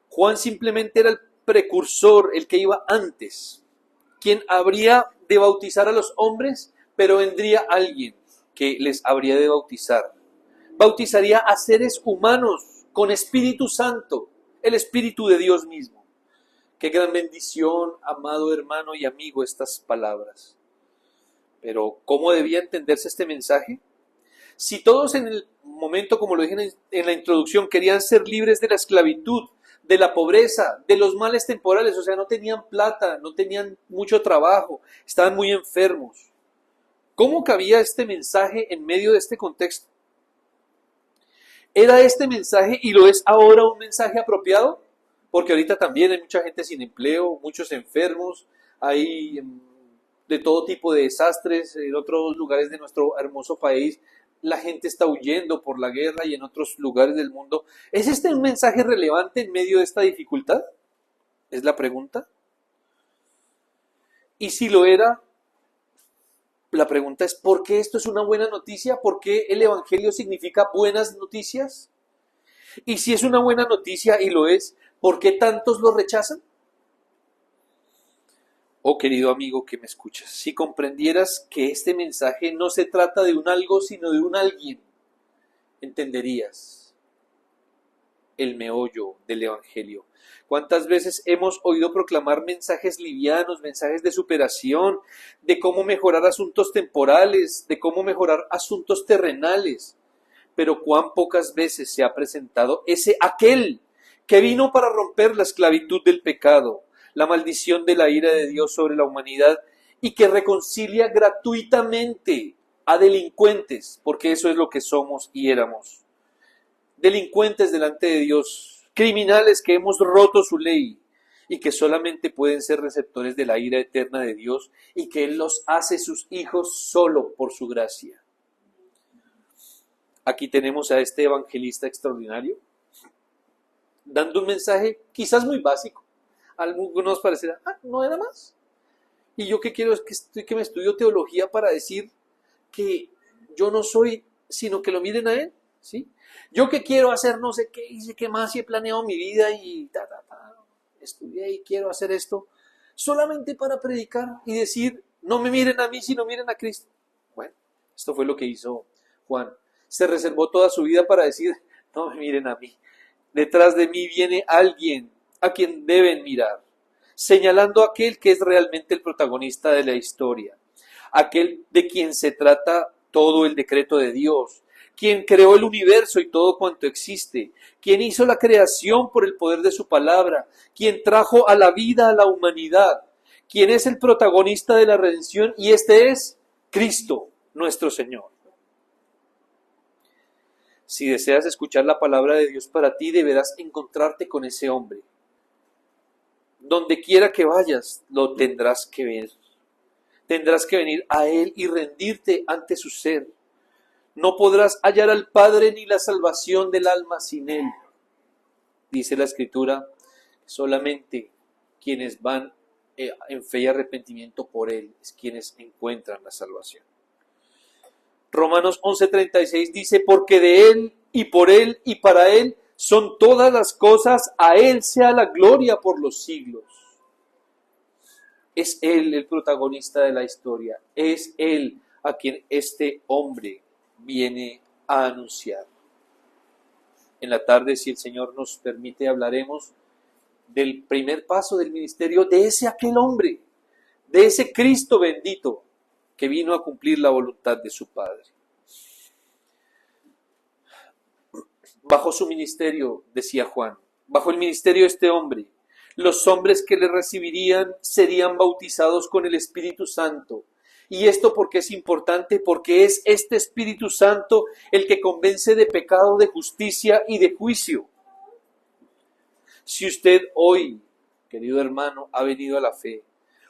Juan simplemente era el precursor, el que iba antes, quien habría de bautizar a los hombres, pero vendría alguien que les habría de bautizar. Bautizaría a seres humanos con Espíritu Santo, el Espíritu de Dios mismo. Qué gran bendición, amado hermano y amigo, estas palabras. Pero, ¿cómo debía entenderse este mensaje? Si todos en el momento, como lo dije en la introducción, querían ser libres de la esclavitud, de la pobreza, de los males temporales, o sea, no tenían plata, no tenían mucho trabajo, estaban muy enfermos. ¿Cómo cabía este mensaje en medio de este contexto? ¿Era este mensaje y lo es ahora un mensaje apropiado? Porque ahorita también hay mucha gente sin empleo, muchos enfermos, hay de todo tipo de desastres en otros lugares de nuestro hermoso país. La gente está huyendo por la guerra y en otros lugares del mundo. ¿Es este un mensaje relevante en medio de esta dificultad? Es la pregunta. Y si lo era, la pregunta es, ¿por qué esto es una buena noticia? ¿Por qué el Evangelio significa buenas noticias? Y si es una buena noticia y lo es, ¿por qué tantos lo rechazan? Oh querido amigo que me escuchas, si comprendieras que este mensaje no se trata de un algo, sino de un alguien, entenderías el meollo del Evangelio. ¿Cuántas veces hemos oído proclamar mensajes livianos, mensajes de superación, de cómo mejorar asuntos temporales, de cómo mejorar asuntos terrenales? Pero cuán pocas veces se ha presentado aquel que vino para romper la esclavitud del pecado, la maldición de la ira de Dios sobre la humanidad y que reconcilia gratuitamente a delincuentes, porque eso es lo que somos y éramos. Delincuentes delante de Dios, criminales que hemos roto su ley y que solamente pueden ser receptores de la ira eterna de Dios y que Él los hace sus hijos solo por su gracia. Aquí tenemos a este evangelista extraordinario dando un mensaje quizás muy básico. A algunos parecerá, no era más. Y yo que quiero es que me estudio teología para decir que yo no soy, sino que lo miren a Él, ¿sí? Yo que quiero hacer no sé qué, hice qué más y he planeado mi vida y estudié y quiero hacer esto, solamente para predicar y decir, no me miren a mí, sino miren a Cristo. Bueno, esto fue lo que hizo Juan. Se reservó toda su vida para decir, no me miren a mí. Detrás de mí viene alguien a quien deben mirar, señalando a aquel que es realmente el protagonista de la historia, aquel de quien se trata todo el decreto de Dios, quien creó el universo y todo cuanto existe, quien hizo la creación por el poder de su palabra, quien trajo a la vida a la humanidad, quien es el protagonista de la redención, y este es Cristo, nuestro Señor. Si deseas escuchar la palabra de Dios para ti, deberás encontrarte con ese hombre. Donde quiera que vayas, lo tendrás que ver. Tendrás que venir a Él y rendirte ante su ser. No podrás hallar al Padre ni la salvación del alma sin Él. Dice la Escritura, solamente quienes van en fe y arrepentimiento por Él es quienes encuentran la salvación. Romanos 11:36 dice, porque de Él y por Él y para Él son todas las cosas, a Él sea la gloria por los siglos. Es Él el protagonista de la historia, es Él a quien este hombre viene a anunciar. En la tarde, si el Señor nos permite, hablaremos del primer paso del ministerio de aquel hombre, de ese Cristo bendito que vino a cumplir la voluntad de su Padre. Bajo su ministerio, decía Juan, bajo el ministerio de este hombre, los hombres que le recibirían serían bautizados con el Espíritu Santo ¿Y esto por qué es importante? Porque es este Espíritu Santo el que convence de pecado, de justicia y de juicio. Si usted hoy, querido hermano, ha venido a la fe,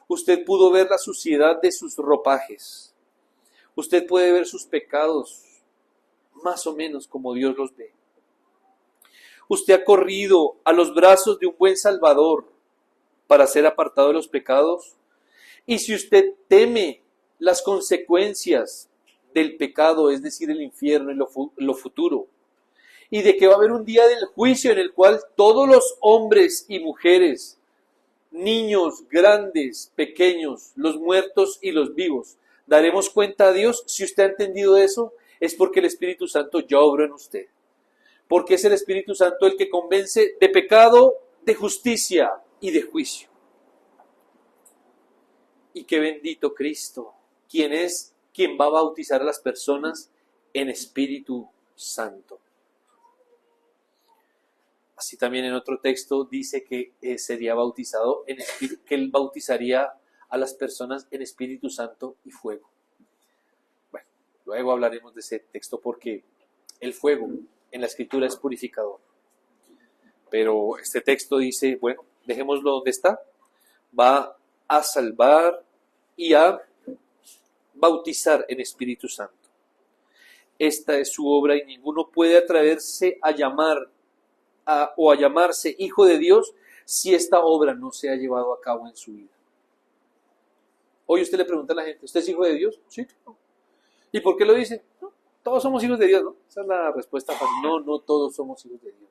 usted pudo ver la suciedad de sus ropajes. Usted puede ver sus pecados más o menos como Dios los ve. Usted ha corrido a los brazos de un buen Salvador para ser apartado de los pecados. Y si usted teme las consecuencias del pecado, es decir, el infierno y lo futuro, y de que va a haber un día del juicio en el cual todos los hombres y mujeres, niños, grandes, pequeños, los muertos y los vivos, daremos cuenta a Dios. Si usted ha entendido eso, es porque el Espíritu Santo ya obró en usted. Porque es el Espíritu Santo el que convence de pecado, de justicia y de juicio. Y qué bendito Cristo, quien va a bautizar a las personas en Espíritu Santo. Así también en otro texto dice que sería bautizado que él bautizaría a las personas en Espíritu Santo y fuego. Bueno, luego hablaremos de ese texto porque el fuego en la Escritura es purificador. Pero este texto dice, bueno, dejémoslo donde está. Va a salvar y a bautizar en Espíritu Santo. Esta es su obra y ninguno puede atreverse a llamarse hijo de Dios si esta obra no se ha llevado a cabo en su vida. Hoy usted le pregunta a la gente, ¿usted es hijo de Dios? Sí. No. ¿Y por qué lo dice? No, todos somos hijos de Dios, ¿no? Esa es la respuesta. No todos somos hijos de Dios.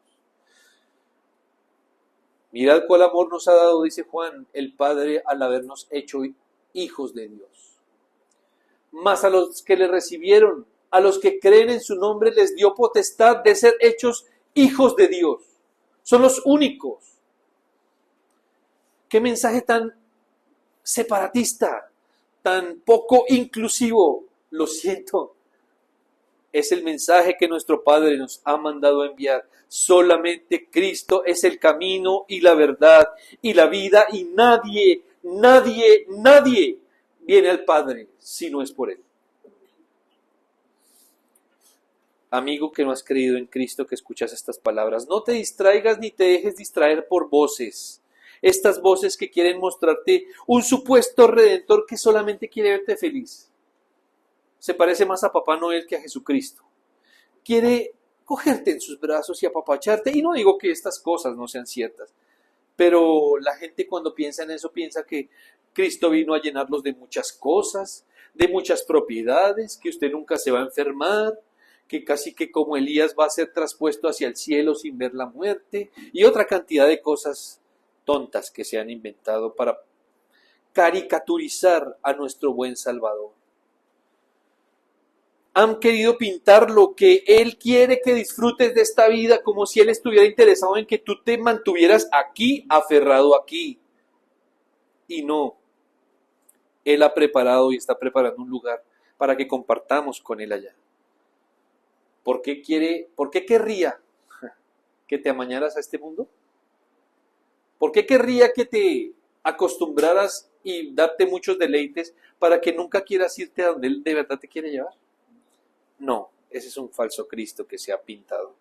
Mirad cuál amor nos ha dado, dice Juan, el Padre al habernos hecho hijos de Dios. Mas a los que le recibieron, a los que creen en su nombre, les dio potestad de ser hechos hijos de Dios. Son los únicos. Qué mensaje tan separatista, tan poco inclusivo. Lo siento. Es el mensaje que nuestro Padre nos ha mandado a enviar. Solamente Cristo es el camino y la verdad y la vida, y nadie viene al Padre si no es por Él. Amigo que no has creído en Cristo, que escuchas estas palabras, no te distraigas ni te dejes distraer por voces. Estas voces que quieren mostrarte un supuesto redentor que solamente quiere verte feliz. Se parece más a Papá Noel que a Jesucristo. Quiere cogerte en sus brazos y apapacharte. Y no digo que estas cosas no sean ciertas, pero la gente cuando piensa en eso piensa que Cristo vino a llenarlos de muchas cosas, de muchas propiedades, que usted nunca se va a enfermar, que casi que como Elías va a ser traspuesto hacia el cielo sin ver la muerte, y otra cantidad de cosas tontas que se han inventado para caricaturizar a nuestro buen Salvador. Han querido pintar lo que Él quiere que disfrutes de esta vida, como si Él estuviera interesado en que tú te mantuvieras aquí, aferrado aquí. Y no, Él ha preparado y está preparando un lugar para que compartamos con Él allá. ¿Por qué querría que te amañaras a este mundo? ¿Por qué querría que te acostumbraras y darte muchos deleites para que nunca quieras irte a donde Él de verdad te quiere llevar? No, ese es un falso Cristo que se ha pintado.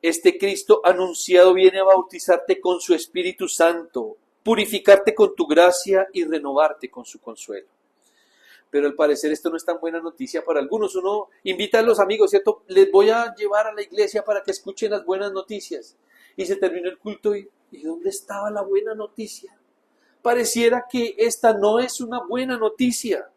Este Cristo anunciado viene a bautizarte con su Espíritu Santo, purificarte con tu gracia y renovarte con su consuelo. Pero al parecer esto no es tan buena noticia para algunos. Uno invita a los amigos, ¿cierto? Les voy a llevar a la iglesia para que escuchen las buenas noticias. Y se terminó el culto y ¿dónde estaba la buena noticia? Pareciera que esta no es una buena noticia.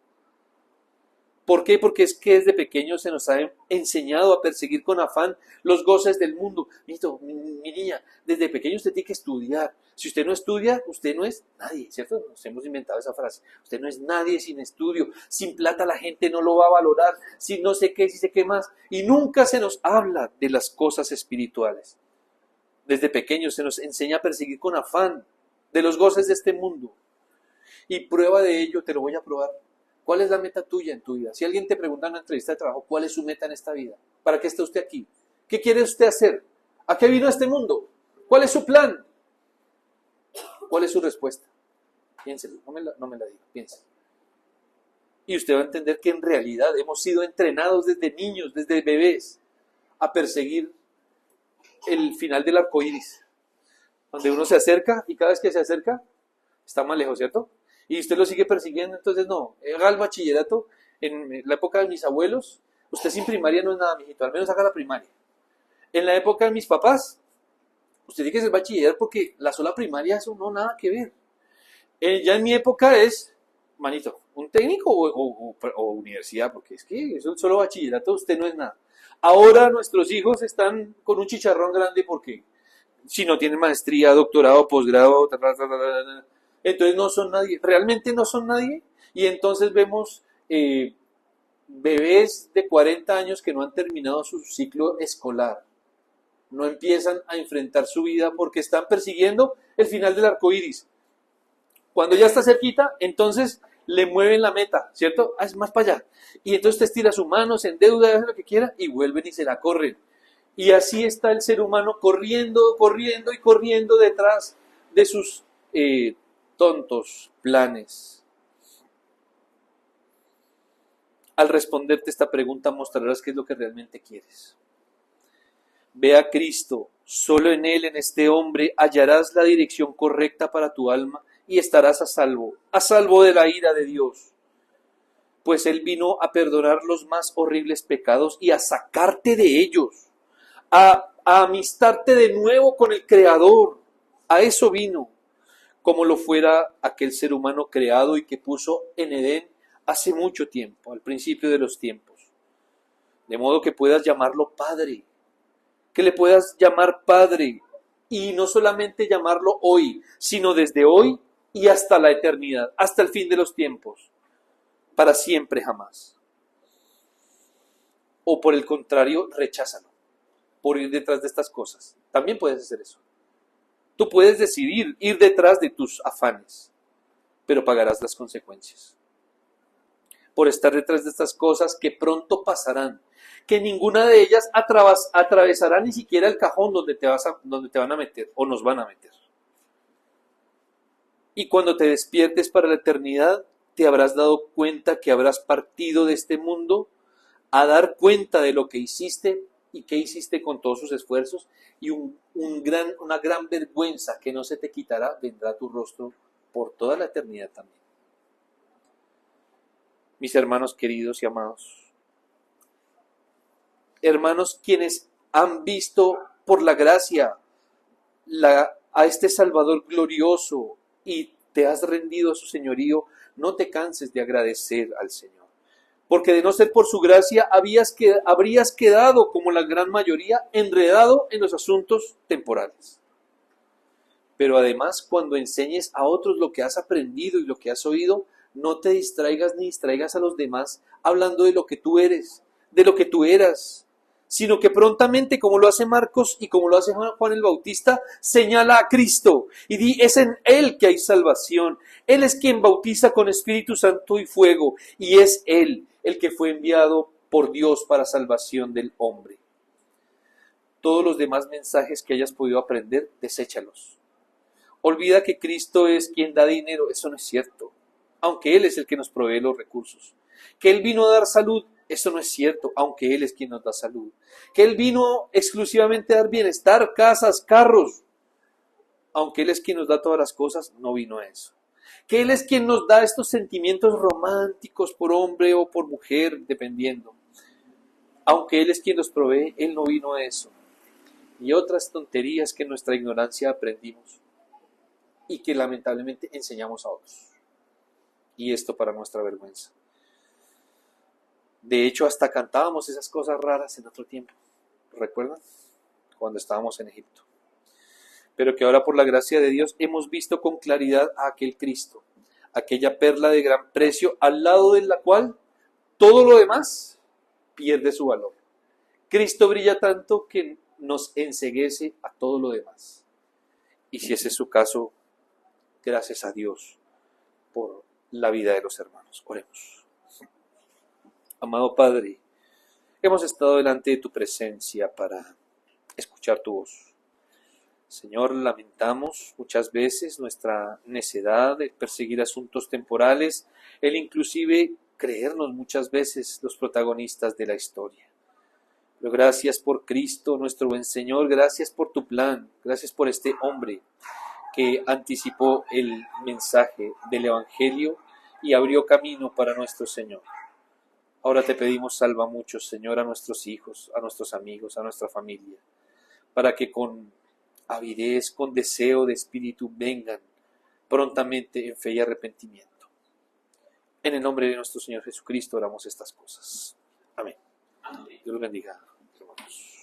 ¿Por qué? Porque es que desde pequeños se nos ha enseñado a perseguir con afán los goces del mundo. Mi niña, desde pequeño usted tiene que estudiar. Si usted no estudia, usted no es nadie, ¿cierto? Nos hemos inventado esa frase. Usted no es nadie sin estudio. Sin plata la gente no lo va a valorar. Sin no sé qué, si sé qué más. Y nunca se nos habla de las cosas espirituales. Desde pequeños se nos enseña a perseguir con afán de los goces de este mundo. Y prueba de ello, te lo voy a probar. ¿Cuál es la meta tuya en tu vida? Si alguien te pregunta en una entrevista de trabajo, ¿cuál es su meta en esta vida? ¿Para qué está usted aquí? ¿Qué quiere usted hacer? ¿A qué vino a este mundo? ¿Cuál es su plan? ¿Cuál es su respuesta? Piénselo, no me la diga, piense. Y usted va a entender que en realidad hemos sido entrenados desde niños, desde bebés, a perseguir el final del arco iris, donde uno se acerca y cada vez que se acerca está más lejos, ¿cierto? Y usted lo sigue persiguiendo, entonces no, haga el bachillerato en la época de mis abuelos, usted sin primaria no es nada, mijito, al menos haga la primaria. En la época de mis papás, usted tiene que ser bachiller porque la sola primaria eso no nada que ver. Ya en mi época es, manito, un técnico o universidad, porque es que eso solo bachillerato usted no es nada. Ahora nuestros hijos están con un chicharrón grande porque si no tienen maestría, doctorado, posgrado, entonces no son nadie, realmente no son nadie. Y entonces vemos bebés de 40 años que no han terminado su ciclo escolar, no empiezan a enfrentar su vida porque están persiguiendo el final del arco iris. Cuando ya está cerquita, entonces le mueven la meta, ¿cierto? Es más para allá. Y entonces usted estira su mano, se endeuda, hace lo que quiera y vuelven y se la corren. Y así está el ser humano corriendo, corriendo y corriendo detrás de sus tontos planes. Al responderte esta pregunta mostrarás qué es lo que realmente quieres. Ve a Cristo, solo en Él, en este hombre, hallarás la dirección correcta para tu alma y estarás a salvo de la ira de Dios. Pues Él vino a perdonar los más horribles pecados y a sacarte de ellos, a amistarte de nuevo con el Creador. A eso vino, como lo fuera aquel ser humano creado y que puso en Edén hace mucho tiempo, al principio de los tiempos. De modo que puedas llamarlo Padre, que le puedas llamar Padre, y no solamente llamarlo hoy, sino desde hoy y hasta la eternidad, hasta el fin de los tiempos, para siempre jamás. O por el contrario, recházalo, por ir detrás de estas cosas. También puedes hacer eso. Tú puedes decidir ir detrás de tus afanes, pero pagarás las consecuencias. Por estar detrás de estas cosas que pronto pasarán, que ninguna de ellas atravesará ni siquiera el cajón donde te van a meter o nos van a meter. Y cuando te despiertes para la eternidad, te habrás dado cuenta que habrás partido de este mundo a dar cuenta de lo que hiciste y qué hiciste con todos sus esfuerzos, y una gran vergüenza que no se te quitará vendrá a tu rostro por toda la eternidad también. Mis hermanos queridos y amados, hermanos quienes han visto por la gracia a este Salvador glorioso y te has rendido a su señorío, no te canses de agradecer al Señor. Porque de no ser por su gracia, habrías quedado, como la gran mayoría, enredado en los asuntos temporales. Pero además, cuando enseñes a otros lo que has aprendido y lo que has oído, no te distraigas ni distraigas a los demás hablando de lo que tú eres, de lo que tú eras, sino que prontamente, como lo hace Marcos y como lo hace Juan el Bautista, señala a Cristo y di, es en Él que hay salvación. Él es quien bautiza con Espíritu Santo y fuego, y es Él el que fue enviado por Dios para salvación del hombre. Todos los demás mensajes que hayas podido aprender, deséchalos. Olvida que Cristo es quien da dinero, eso no es cierto, aunque Él es el que nos provee los recursos. Que Él vino a dar salud, eso no es cierto, aunque Él es quien nos da salud. Que Él vino exclusivamente a dar bienestar, casas, carros, aunque Él es quien nos da todas las cosas, no vino a eso. Que Él es quien nos da estos sentimientos románticos por hombre o por mujer, dependiendo. Aunque Él es quien los provee, Él no vino a eso. Y otras tonterías que en nuestra ignorancia aprendimos y que lamentablemente enseñamos a otros. Y esto para nuestra vergüenza. De hecho, hasta cantábamos esas cosas raras en otro tiempo. ¿Recuerdan? Cuando estábamos en Egipto. Pero que ahora por la gracia de Dios hemos visto con claridad a aquel Cristo, aquella perla de gran precio, al lado de la cual todo lo demás pierde su valor. Cristo brilla tanto que nos enceguece a todo lo demás. Y si ese es su caso, gracias a Dios por la vida de los hermanos. Oremos. Amado Padre, hemos estado delante de tu presencia para escuchar tu voz. Señor, lamentamos muchas veces nuestra necedad de perseguir asuntos temporales, el inclusive creernos muchas veces los protagonistas de la historia. Pero gracias por Cristo, nuestro buen Señor, gracias por tu plan, gracias por este hombre que anticipó el mensaje del Evangelio y abrió camino para nuestro Señor. Ahora te pedimos, salva mucho, Señor, a nuestros hijos, a nuestros amigos, a nuestra familia, para que con avidez, con deseo de espíritu vengan prontamente en fe y arrepentimiento. En el nombre de nuestro Señor Jesucristo oramos estas cosas. Amén. Dios los bendiga, hermanos.